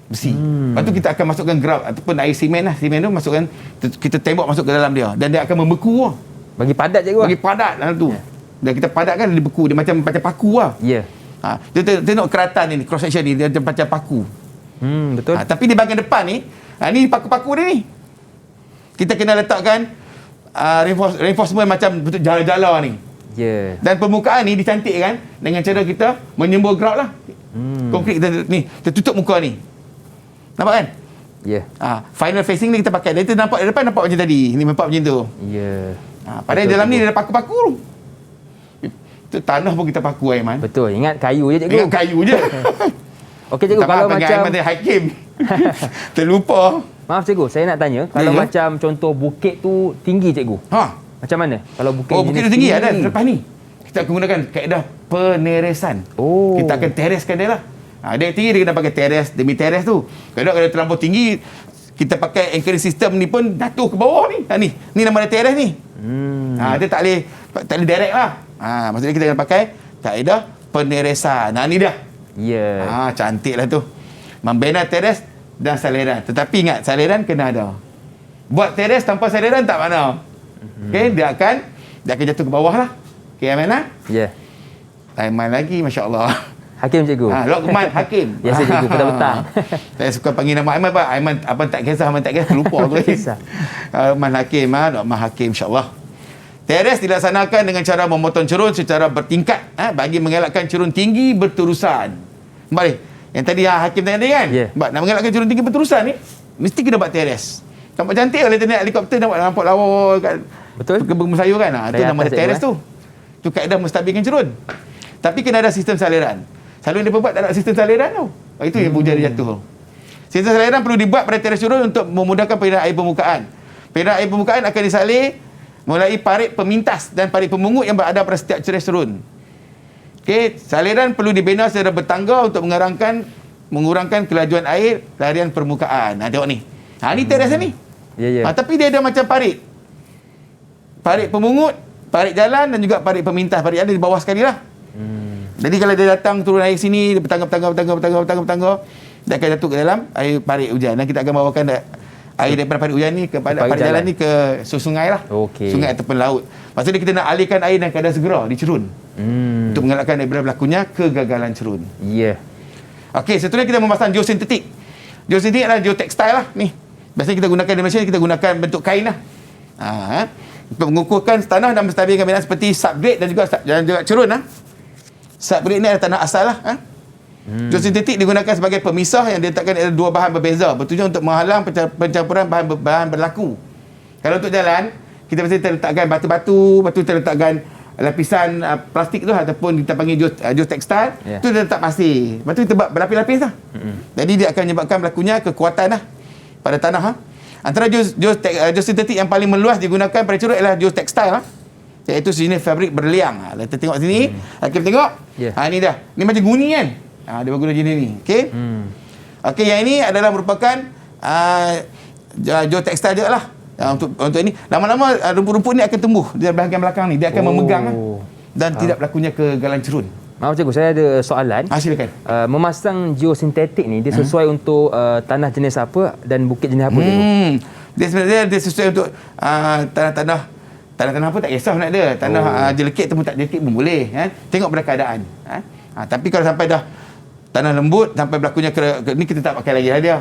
Besi. Lepas tu kita akan masukkan grout ataupun air simen lah. Simen tu masukkan, kita tembak masuk ke dalam dia dan dia akan membeku lah. Bagi padat cikgu. Bagi padat dalam tu. Dan kita padatkan dia beku, dia macam paku lah. Tengok keratan ni, cross section ni dia macam paku. Betul. Tapi di bahagian depan ni, ni paku-paku dia ni. Kita kena letakkan reinforcement macam bentuk jala-jala ni. Dan permukaan ni dicantikkan dengan cara kita menyembur grout lah. Konkrit kita ni, kita tutup muka ni. Nampak kan? Final facing ni kita pakai. Dan kita nampak dari depan nampak macam tadi. Ni nampak macam tu. Padahal dalam ni dia ada paku-paku. Itu tanah pun kita paku Aiman. Betul. Ingat kayu je cikgu. Ingat kayu je. Okey cikgu, kalau macam Aiman tadi Hakim. Terlupa. Maaf cikgu, saya nak tanya, kalau macam contoh bukit tu tinggi cikgu. Macam mana? Kalau bukit bukit tu tinggi ada lepas ni. Kita akan gunakan kaedah peneresan. Kita akan tereskan dia lah. Dia tinggi dia kena pakai teres demi teres tu. Kalau terlampau tinggi kita pakai anchoring system ni pun jatuh ke bawah ni. Ni nama dia teres ni. Dia tak boleh direct lah. Maksudnya kita kena pakai kaedah peneresan. Ni dia. Cantik lah tu. Membina teres dan saliran. Tetapi ingat, saliran kena ada. Buat teres tanpa saliran tak mana. Dia akan jatuh ke bawah lah. Aiman lah? Aiman lagi, Masya Allah. Hakim cikgu. Lokman Hakim. Biasa cikgu petang-petang. Saya suka panggil nama Aiman Pak. Aiman abang tak kisah, Aiman tak kisah, terlupa tu. Lokman Hakim, Lokman Hakim, insya-Allah. Teres dilaksanakan dengan cara memotong cerun secara bertingkat bagi mengelakkan cerun tinggi berterusan. Kembali. Yang tadi Hakim tanya tadi kan? Sebab nak mengelakkan cerun tinggi berterusan ni mesti kena buat teres. Nampak cantik kalau kita naik helikopter nampak lawa kat kebun sayur kan. Itu nama dia teres tu. Itu kaedah menstabilkan cerun. Tapi kena ada sistem saliran. Selalu dia buat tak ada sistem saliran tau. Itu yang hujan dia jatuh. Sistem saliran perlu dibuat pada teres cerun untuk memudahkan pengiriman air permukaan. Pengiriman air permukaan akan disalur melalui parit pemintas dan parit pemungut yang berada pada setiap teres cerun. Saliran perlu dibina secara bertangga untuk mengurangkan kelajuan air larian permukaan. Tengok ni. Ni teres ni. Tapi dia ada macam parit. Parit pemungut, parit jalan dan juga parit pemintas. Parit jalan di bawah sekali lah. Jadi kalau dia datang turun air sini, dia bertangga, dia akan jatuh ke dalam air parit hujan. Dan kita akan bawakan air daripada parit hujan ni kepada parit jalan ni ke sungai lah. Sungai ataupun laut. Maksudnya kita nak alihkan air dan keadaan segera di cerun. Untuk mengelakkan daripada berlakunya kegagalan cerun. Okey, seterusnya kita memasang geosintetik. Geosintetik adalah geotextile lah ni. Biasanya kita gunakan di Malaysia, kita gunakan bentuk kain lah. Untuk mengukurkan tanah dan menstabilkan binaan seperti subgrade dan juga cerun lah. Subgrade ni adalah tanah asal lah. Geosintetik digunakan sebagai pemisah yang diletakkan ada dua bahan berbeza bertujuan untuk menghalang pencampuran bahan berlaku. Kalau untuk jalan, kita mesti letakkan batu-batu, lepas tu kita letakkan lapisan plastik tu ataupun kita panggil geotextile, tu dia letak pasir. Lepas tu kita buat berlapis-lapis lah. Jadi dia akan menyebabkan berlakunya kekuatan lah pada tanah. Antara geosintetik yang paling meluas digunakan pada cerun adalah geotextile lah. Iaitu jenis fabrik berliang. Kita tengok sini, Hakim tengok. Ni dah. Ni macam guni kan? Dia guna jenis ni. Okey, yang ini adalah merupakan geotextile je lah. Untuk ini lama-lama rumput-rumput ni akan tumbuh di bahagian belakang ni, dia akan memegang dan tidak berlakunya kegagalan cerun. Maaf cikgu, saya ada soalan. Silakan. Memasang geosintetik ni dia sesuai untuk tanah jenis apa dan bukit jenis apa cikgu? Dia sebenarnya dia sesuai untuk tanah-tanah Tanah-tanah pun tak kisah nak ada. Tanah jelekit tu pun tak jelekit pun boleh. Kan? Tengok pada keadaan. Tapi kalau sampai dah tanah lembut, sampai berlakunya ni kita tak pakai lagi lah dia.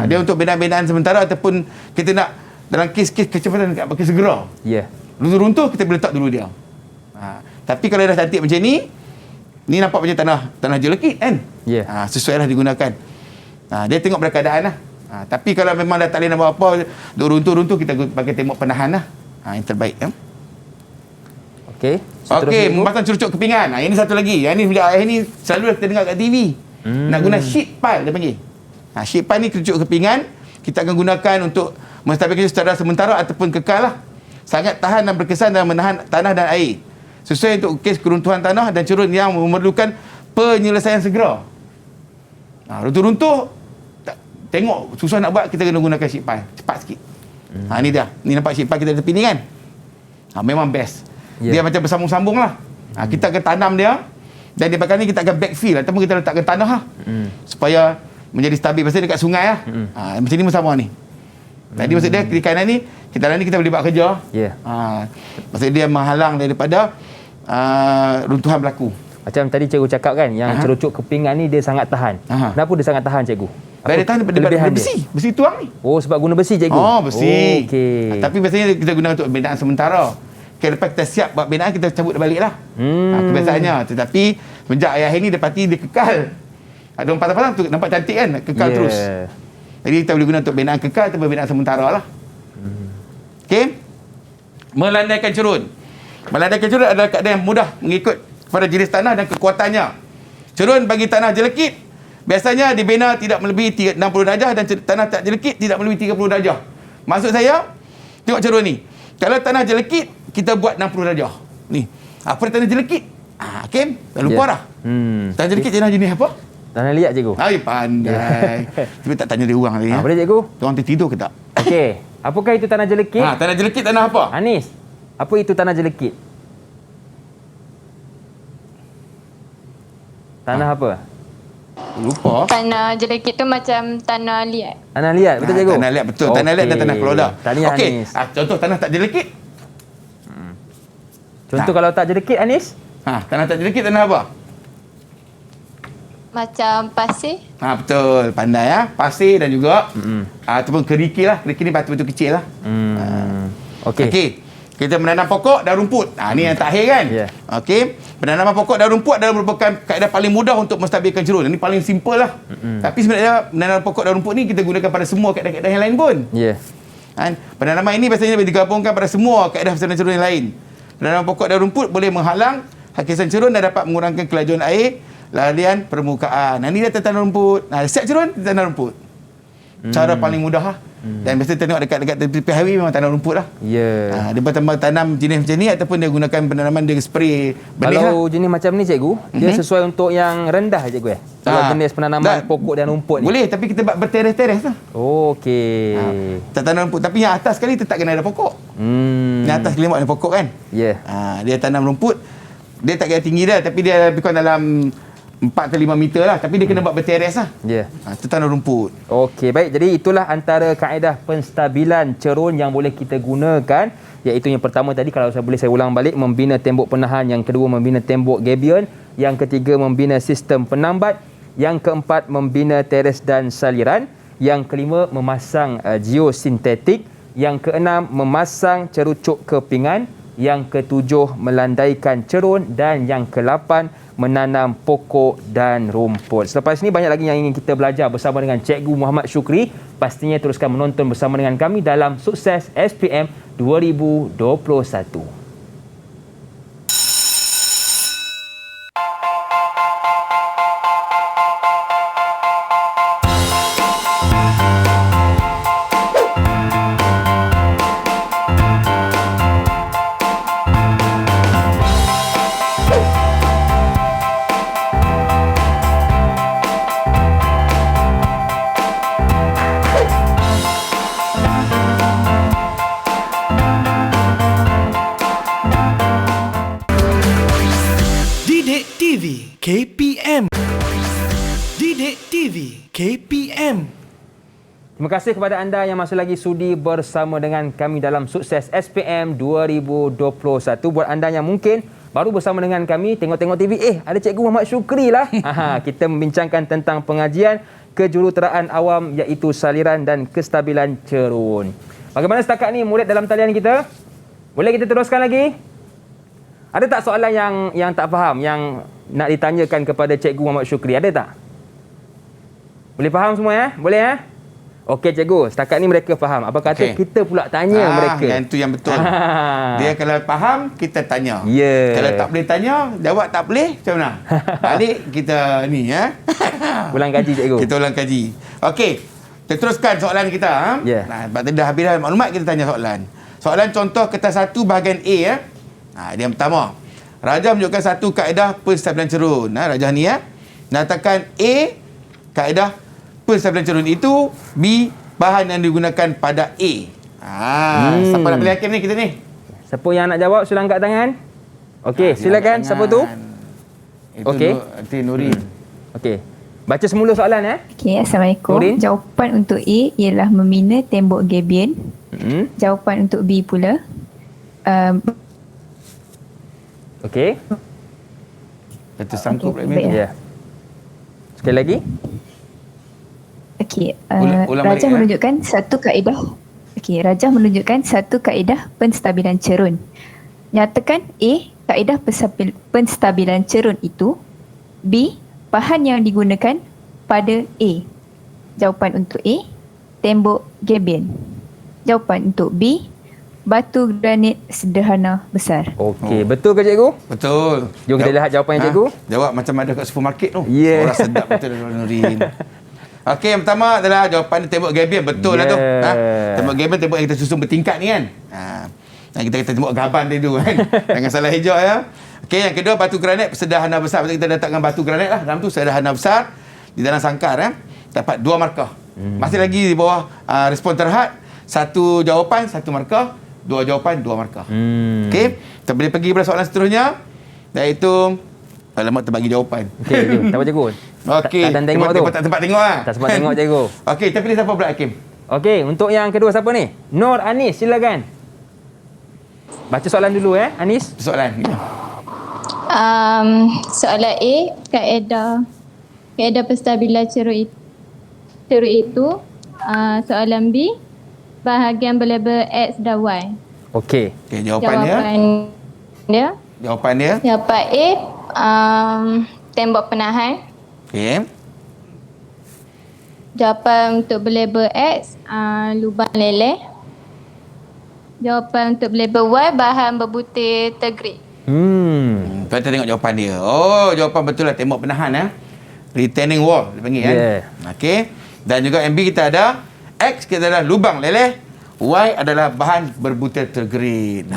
Dia untuk binaan-binaan sementara ataupun kita nak dalam kes-kes kecepatan tak pakai segera. Runtuh-runtuh kita boleh letak dulu dia. Tapi kalau dah cantik macam ni nampak macam tanah jelekit kan? Sesuai lah digunakan. Dia tengok pada keadaan lah. Tapi kalau memang dah tak boleh nak buat apa, runtuh-runtuh kita pakai tembok penahan lah. Yang terbaik. Okey, memasang cerucuk kepingan. Ini satu lagi. Yang ni sejak akhir ni selalu kita dengar kat TV. Nak guna sheet pile dia panggil. Sheet pile ni cerucuk kepingan kita akan gunakan untuk menstabilkan secara sementara ataupun kekal lah. Sangat tahan dan berkesan dalam menahan tanah dan air. Sesuai untuk kes keruntuhan tanah dan cerun yang memerlukan penyelesaian segera. Runtuh-runtuh tengok susah nak buat, kita kena gunakan sheet pile. Cepat sikit. Ni dia. Ni nampak sheet pile kita tepi ni kan? Memang best. Dia macam bersambung-sambung lah. Kita akan tanam dia dan di belakang ni kita akan backfill ataupun kita letakkan tanah lah. Supaya menjadi stabil. Pasal dekat sungai lah. Macam ni bersama ni. Jadi maksud dia kiri kanan ni kita boleh buat kerja. Maksud dia menghalang daripada runtuhan berlaku. Macam tadi cikgu cakap kan, yang cerucuk kepingan ni dia sangat tahan. Kenapa dia sangat tahan, cikgu? Dia tahan daripada besi. Besi tuang ni. Sebab guna besi, cikgu? Besi. Okey. Tapi biasanya kita guna untuk binaan sementara. Lepas kita siap buat binaan, kita cabut balik lah. Kebiasaannya. Tetapi sejak akhir ni dia kekal. Ada orang pasang-pasang tu nampak cantik kan, kekal terus. Jadi kita boleh guna untuk binaan kekal atau binaan sementara lah. Okey. Melandaikan cerun. Melandaikan cerun adalah keadaan yang mudah mengikut kepada jenis tanah dan kekuatannya. Cerun bagi tanah jelekit biasanya dibina tidak melebihi 60 darjah dan tanah tak jelekit tidak melebihi 30 darjah. Maksud saya, tengok cerun ni. Kalau tanah jelekit, kita buat 60 darjah. Ni. Apa tanah jelekit? Okey, dah lupa dah. Tanah jelekit tanah jenis apa? Tanah liat, cikgu. Pandai. Tapi tak tanya dia orang tadi. Boleh, cikgu? Orang tertidur ke tak? Okey. Apakah itu tanah jelekit? Tanah jelekit tanah apa? Anis, apa itu tanah jelekit? Tanah apa? Lupa. Tanah jelekit tu macam tanah liat. Tanah liat, betul cikgu? Tanah liat, betul. Tanah liat dan tanah kelola. Okey. Contoh tanah tak jelekit. Contoh kalau tak jelekit, Anis? Tanah tak jelekit tanah apa? Macam pasir. Betul. Pandai ya. Pasir dan juga ataupun kerikil lah. Kerikil ni batu-batu kecil lah. Okey. Kita menanam pokok dan rumput. Ni yang terakhir kan? Okey. Penanaman pokok dan rumput adalah merupakan kaedah paling mudah untuk menstabilkan cerun. Ini paling simple lah. Tapi sebenarnya menanam pokok dan rumput ni kita gunakan pada semua kaedah-kaedah yang lain pun. Penanaman ini biasanya digabungkan pada semua kaedah penanaman cerun yang lain. Penanaman pokok dan rumput boleh menghalang hakisan cerun dan dapat mengurangkan kelajuan air, larian permukaan. Ini dia tanam rumput. Siap cerun, tanam rumput. Cara paling mudah lah. Dan biasa tengok dekat tepi highway memang tanam rumput lah. Dia tanam jenis macam ni ataupun dia gunakan penanaman dia spray benih. Kalau jenis macam ni, cikgu, dia sesuai untuk yang rendah, cikgu? Kalau jenis penanaman pokok dan rumput ni? Boleh, tapi kita buat berteres-teres lah. Okey. Kita tanam rumput. Tapi yang atas sekali tetap kena ada pokok. Yang atas kena ada pokok kan? Dia tanam rumput. Dia tak kira tinggi dah, tapi dia lebih kurang dalam 4 ke 5 meter lah. Tapi dia kena buat berteres lah. Itu tanam rumput. Okey, baik. Jadi itulah antara kaedah penstabilan cerun yang boleh kita gunakan. Iaitu yang pertama tadi, kalau saya ulang balik, membina tembok penahan. Yang kedua, membina tembok gabion. Yang ketiga, membina sistem penambat. Yang keempat, membina teres dan saliran. Yang kelima, memasang geosintetik. Yang keenam, memasang cerucuk kepingan. Yang ketujuh, melandaikan cerun. Dan yang ke-8, menanam pokok dan rumput. Selepas ini banyak lagi yang ingin kita belajar bersama dengan Cikgu Muhammad Syukri. Pastinya teruskan menonton bersama dengan kami dalam Sukses SPM 2021. KPM. Didik TV KPM. Terima kasih kepada anda yang masih lagi sudi bersama dengan kami dalam Sukses SPM 2021. Buat anda yang mungkin baru bersama dengan kami, tengok-tengok TV, ada Cikgu Muhammad Syukri lah. Kita membincangkan tentang pengajian kejuruteraan awam iaitu saliran dan kestabilan cerun. Bagaimana setakat ni murid dalam talian kita? Boleh kita teruskan lagi? Ada tak soalan yang tak faham, yang nak ditanyakan kepada Cikgu Muhammad Syukri? Ada tak? Boleh faham semua ya? Boleh ya? Okey cikgu, setakat ni mereka faham. Apa kata kita pula tanya mereka? Yang tu yang betul. Dia kalau faham, kita tanya. Kalau tak boleh tanya, jawab tak boleh, macam mana? Balik kita ni ya. Ulang kaji cikgu. Kita ulang kaji. Okey. Kita teruskan soalan kita. Nah, sebab tadi dah habis dah maklumat, kita tanya soalan. Soalan contoh kertas 1 bahagian A ya. Dia yang pertama. Rajah menunjukkan satu kaedah penstabilan cerun. Rajah ni ya. Nyatakan A kaedah penstabilan cerun itu, B bahan yang digunakan pada A. Siapa nak pilih hakim ni kita ni? Siapa yang nak jawab sila angkat tangan. Okey, silakan. Siapa tu? Okey. Nurin. Okey. Baca semula soalan ya. Okey, Assalamualaikum. Nurin. Jawapan untuk A ialah membina tembok gabion. Jawapan untuk B pula okey. Tersangkut pula Ya. Sekali lagi. Okey, ulang Rajah balik, menunjukkan satu kaedah. Okey, Rajah menunjukkan satu kaedah penstabilan cerun. Nyatakan A, kaedah penstabilan cerun itu. B, bahan yang digunakan pada A. Jawapan untuk A, tembok gabion. Jawapan untuk B, batu granit sederhana besar. Okey, betul ke cikgu? Betul. Jom kita lihat jawapan cikgu. Jawab macam ada kat supermarket tu. Yeah. Orang sedap betul Nurin. Okey, yang pertama adalah jawapan tembok gabion. Betul lah tu. Tembok gabion, tembok yang kita susun bertingkat ni kan. Kita tembok gaban tadi tu kan. Jangan salah hijau ya. Okey, yang kedua batu granit sederhana besar. Maksudnya kita letakkan batu granit lah. Dalam tu sederhana besar. Di dalam sangkar dapat 2 markah. Masih lagi di bawah respon terhad. 1 jawapan, 1 markah. 2 jawapan, 2 markah. Okey, kita boleh pergi pada soalan seterusnya. Iaitu alamak terbagi jawapan. Okey, jom. Tak apa cikgu. Okey. Tak tengok tu. Tak sempat tengok lah. Tak sempat tengok cikgu. Okey, kita pilih siapa pula Hakim? Okey, untuk yang kedua siapa ni? Nur Anis, silakan. Baca soalan dulu Anis. Soalan. Soalan A, kaedah penstabilan cerun itu. Soalan B, bahagian berlabel X dan Y. Okey. Okey, jawapan dia. Jawapan A, tembok penahan. Okey. Jawapan untuk berlabel X, lubang leleh. Jawapan untuk berlabel Y, bahan berbutir tergrid. Kita tengok jawapan dia. Jawapan betul lah tembok penahan retaining wall dia panggil kan. Okey. Dan juga MB kita ada X kita adalah lubang leleh. Y adalah bahan berbutir tergrid.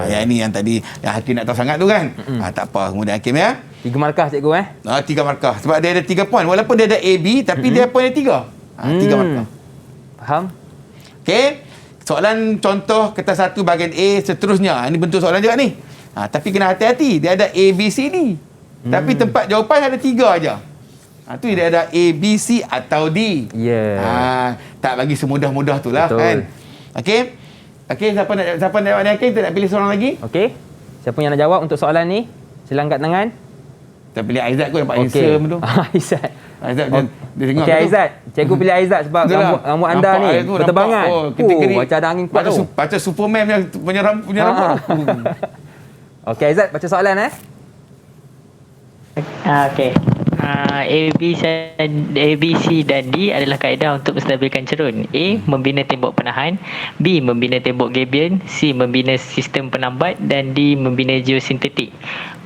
Yang ini yang tadi yang Hakim nak tahu sangat tu kan. Tak apa. Kemudian Hakim ya. 3 markah cikgu 3 markah. Sebab dia ada 3 poin. Walaupun dia ada A, B tapi dia poin dia 3. 3 markah. Faham? Okey. Soalan contoh kertas 1 bahagian A seterusnya. Ini bentuk soalan juga ni. Tapi kena hati-hati. Dia ada A, B, C, D. Tapi tempat jawapan ada 3 aja. Tu dia ada A, B, C atau D. Tak bagi semudah-mudah tu lah kan. Okey. Siapa nak jawab ni Hakim? Kita nak pilih seorang lagi. Okey. Siapa yang nak jawab untuk soalan ni? Sila angkat tangan. Kita pilih Aizat kot, nampak handsome tu. Aizat. Dia tengok. Okey Aizat. Cikgu pilih Aizat sebab rambut anda ni berterbangan. Macam ada angin kuat tu. Baca Superman punya rambut. Okey Aizat, baca soalan Okey. A, B, C dan D adalah kaedah untuk menstabilkan cerun. A, membina tembok penahan. B, membina tembok gabion. C, membina sistem penambat. Dan D, membina geosintetik.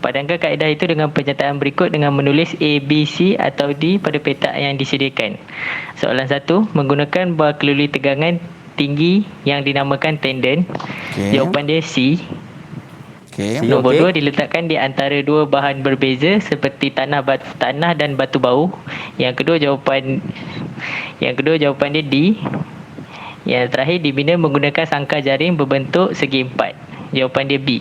Padankan kaedah itu dengan pernyataan berikut dengan menulis A, B, C atau D pada petak yang disediakan. Soalan 1, menggunakan bar keluli tegangan tinggi yang dinamakan tendon. Jawapan dia C. Nombor 2 diletakkan di antara 2 bahan berbeza seperti tanah dan batu bau. Yang kedua jawapan dia D. Yang terakhir dibina menggunakan sangkar jaring berbentuk segi 4. Jawapan dia B.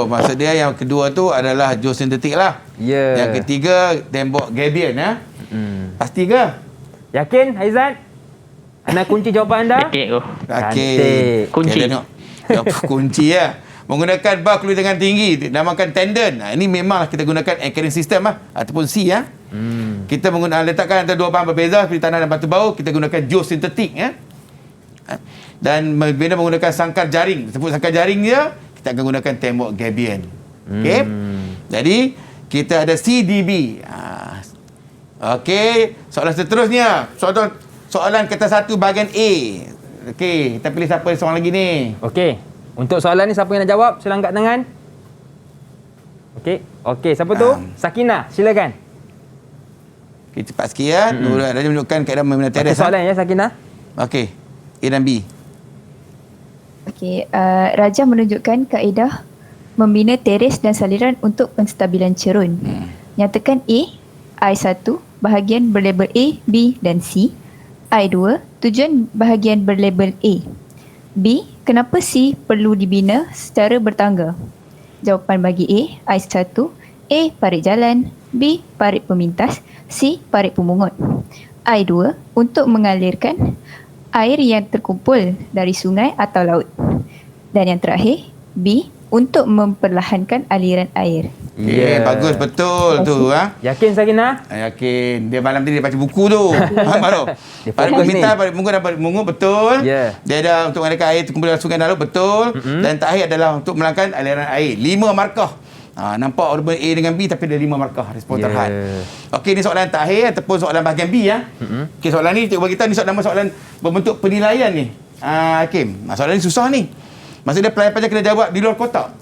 Maksud dia yang kedua tu adalah geosintetik lah. Yang ketiga tembok gabion Pasti ke? Yakin Aizat? Anda kunci jawapan anda? Okey. Okey. Kunci. Okay, tengok. Kunci ya. Menggunakan bar keluitangan tinggi, dinamakan tendon. Ini memanglah kita gunakan anchoring system ataupun C ya. Kita letakkan antara dua bahan berbeza seperti tanah dan batu bau, kita gunakan geosintetik ya. Dan bila menggunakan sangkar jaring, sebut sangkar jaring dia, kita akan gunakan tembok gabion. Okey. Jadi kita ada CDB. Okey, soalan seterusnya. Soalan kata satu bahagian A. Okey, kita pilih siapa seorang lagi ni. Okey. Untuk soalan ni siapa yang nak jawab? Sila angkat tangan. Okey, siapa tu? Sakinah, silakan. Okey, cepat sikit ya. Nur ada menunjukkan keadaan membina teres. Soalan ya Sakinah. Okey. A dan B. Okey, Raja menunjukkan kaedah membina teres dan saliran untuk penstabilan cerun. Nyatakan A, I1, bahagian berlabel A, B dan C. I2, tujuan bahagian berlabel A. B, kenapa C perlu dibina secara bertangga? Jawapan bagi A, I1, A, parit jalan, B, parit pemintas, C, parit pemungut. I2, untuk mengalirkan air yang terkumpul dari sungai atau laut. Dan yang terakhir, B, untuk memperlahankan aliran air. Yeah. Bagus, betul tu. Yakin Sakinah? Yakin. Dia malam tadi dia baca buku tu. Faham tak? Parit pemintas, parit pemungut dan parit pemungut, betul. Yeah. Dia ada untuk mengalirkan air terkumpul dalam sungai dan laut, betul. Dan terakhir adalah untuk melangkan aliran air. 5 markah. Nampak jawapan A dengan B tapi ada 5 markah respon terhad. Okey, ni soalan terakhir ataupun soalan bahagian B ya. Okey, soalan ni cikgu bagi kita ni soalan berbentuk penilaian ni. Hakim. Soalan ni susah ni. Maksud dia pelajar kena jawab di luar kotak.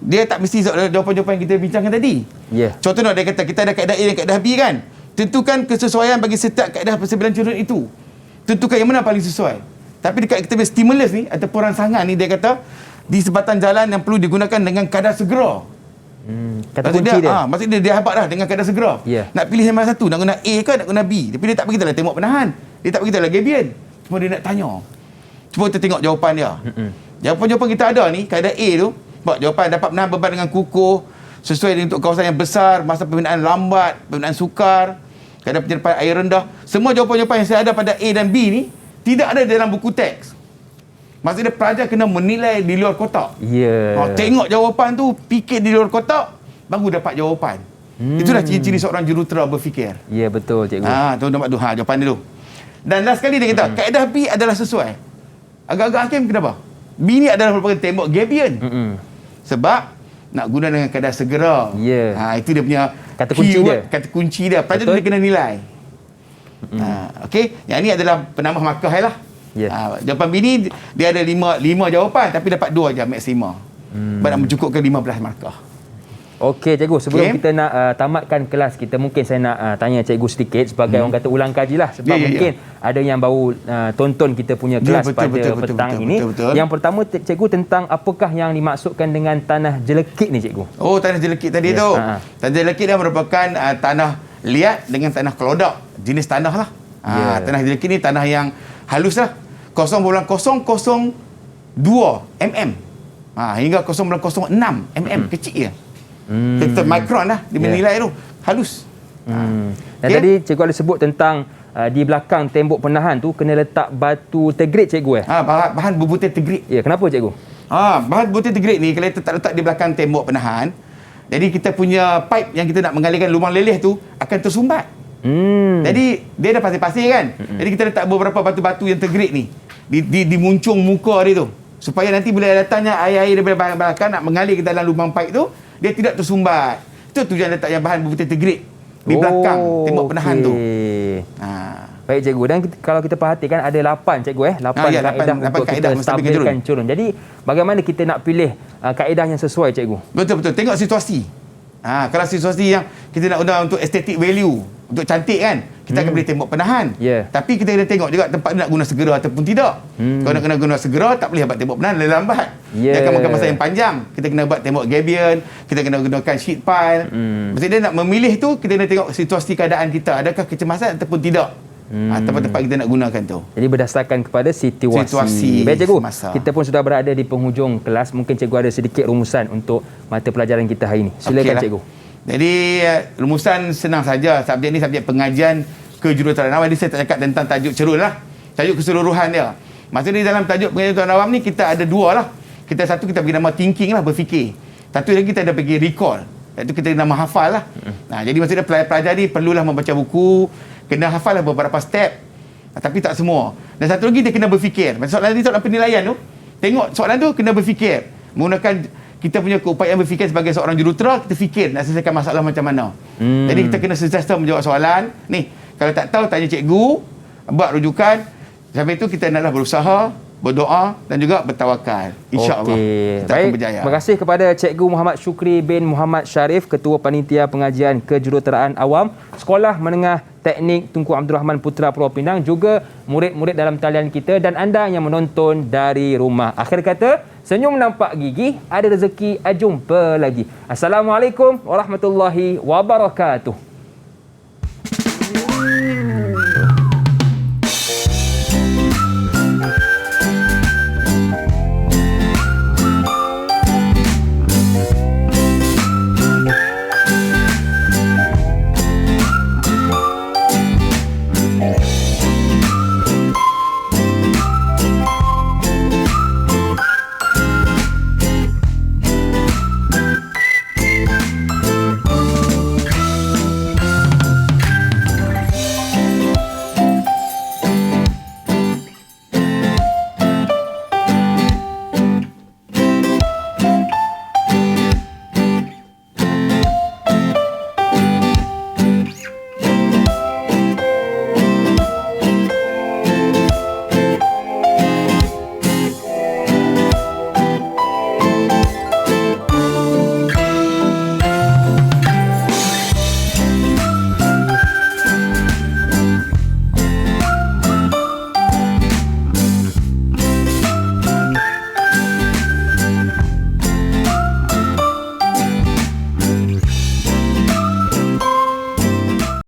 Dia tak mesti jawapan-jawapan yang kita bincangkan tadi. Contohnya dia kata kita ada kaedah A dan kaedah B kan. Tentukan kesesuaian bagi setiap kaedah persebilan cerun itu. Tentukan yang mana paling sesuai. Tapi dekat kita punya stimulus ni ataupun rangsangan ni dia kata di sebatan jalan yang perlu digunakan dengan kadar segera. Kata kunci dia. Maksud dia habaq dah dengan kadar segera. Nak pilih yang mana satu, nak guna A ke nak guna B. Tapi dia tak beritahu tembok penahan. Dia tak beritahu gabion. Cuma dia nak tanya. Cuba kita tengok jawapan dia. Jawapan-jawapan kita ada ni, kaedah A tu, jawapan dapat menahan beban dengan kukuh, sesuai untuk kawasan yang besar, masa pembinaan lambat, pembinaan sukar, kadar penyerpan air rendah. Semua jawapan-jawapan yang saya ada pada A dan B ni tidak ada dalam buku teks. Maksudnya pelajar kena menilai di luar kotak. Tengok jawapan tu, fikir di luar kotak, baru dapat jawapan. Itulah ciri-ciri seorang jurutera berfikir. Ya, betul cikgu. Tuan nampak tu, jawapan dia tu. Dan last sekali dia kata, kaedah B adalah sesuai. Agak-agak hakim kenapa? B ni adalah merupakan tembok gabion. Sebab nak guna dengan kadar segera. Itu dia punya kata kunci dia. Kata kunci dia. Pelajar tu dia kena nilai. Okey, yang ni adalah penambah markah lah. Jawapan B ni dia ada 5 jawapan tapi dapat 2 aja maksimum. Sebab nak mencukupkan 15 markah. Okey cikgu, sebelum kita nak tamatkan kelas kita, mungkin saya nak tanya cikgu sedikit sebagai orang kata ulang kaji lah, sebab mungkin ada yang baru tonton kita punya kelas pada petang ini. Yang pertama cikgu, tentang apakah yang dimaksudkan dengan tanah jelekit ni cikgu? Oh, tanah jelekit tadi tu. Tanah jelekit dia merupakan tanah liat dengan tanah kelodak, jenis tanah lah. Tanah jelekit ni tanah yang halus lah, 0.002 mm hingga 0.06 mm, kecil je. Tetap mikron lah dia menilai tu, halus. Dan tadi cikgu ada sebut tentang di belakang tembok penahan tu kena letak batu tegrit cikgu bahan berbutir tegrit. Kenapa cikgu? Bahan berbutir tegrit ni kalau kita tak letak di belakang tembok penahan, jadi kita punya pipe yang kita nak mengalirkan lubang leleh tu akan tersumbat. Jadi dia dah pasir-pasir kan. Jadi kita letak beberapa batu-batu yang tegrit ni di muncung muka dia tu, supaya nanti bila datangnya air-air daripada belakang nak mengalir ke dalam lubang pipe tu, dia tidak tersumbat. Itu tujuan letak yang bahan berbutir tegrit di belakang tembok penahan tu. Baik cikgu, dan kalau kita perhatikan ada 8 cikgu 8 kaedah untuk kita stabilkan cerun. Jadi bagaimana kita nak pilih kaedah yang sesuai cikgu? Betul-betul, tengok situasi. Kalau situasi yang kita nak guna untuk aesthetic value, untuk cantik kan, kita akan beli tembok penahan. Tapi kita kena tengok juga tempat nak guna segera ataupun tidak. Kalau nak kena guna segera, tak boleh buat tembok penahan, lambat. Dia akan makan masa yang panjang. Kita kena buat tembok gabion, kita kena gunakan sheet pile. Maksudnya nak memilih tu, kita kena tengok situasi keadaan kita, adakah kecemasan ataupun tidak. Tempat-tempat kita nak gunakan tu. Jadi berdasarkan kepada situasi. Baik cikgu, kita pun sudah berada di penghujung kelas. Mungkin cikgu ada sedikit rumusan untuk mata pelajaran kita hari ini. Silakan cikgu. Jadi rumusan senang saja. Subjek ni subjek pengajian kejuruteraan awam. Jadi saya tak cakap tentang tajuk cerun lah. Tajuk keseluruhan dia. Maksudnya dalam tajuk kejuruteraan awam ni kita ada dua lah. Satu kita bagi nama thinking lah, berfikir. Satu lagi kita ada bagi recall. Itu kita nama hafal lah. Jadi maksudnya pelajar ni perlulah membaca buku, kena hafal lah beberapa step. Tapi tak semua. Dan satu lagi dia kena berfikir. Soalan tadi soalan penilaian tu, tengok soalan tu kena berfikir. Menggunakan kita punya keupayaan berfikir sebagai seorang jurutera, kita fikir nak selesaikan masalah macam mana. Jadi kita kena sentiasa menjawab soalan. Ni, kalau tak tahu tanya cikgu, buat rujukan. Sampai itu kita naklah berusaha, berdoa dan juga bertawakal. InsyaAllah kita akan berjaya. Terima kasih kepada Cikgu Muhammad Syukri bin Muhammad Sharif, Ketua Panitia Pengajian Kejuruteraan Awam Sekolah Menengah Teknik Tunku Abdul Rahman Putra Pulau Pinang, juga murid-murid dalam talian kita dan anda yang menonton dari rumah. Akhir kata, senyum nampak gigi, ada rezeki, jumpa lagi. Assalamualaikum warahmatullahi wabarakatuh.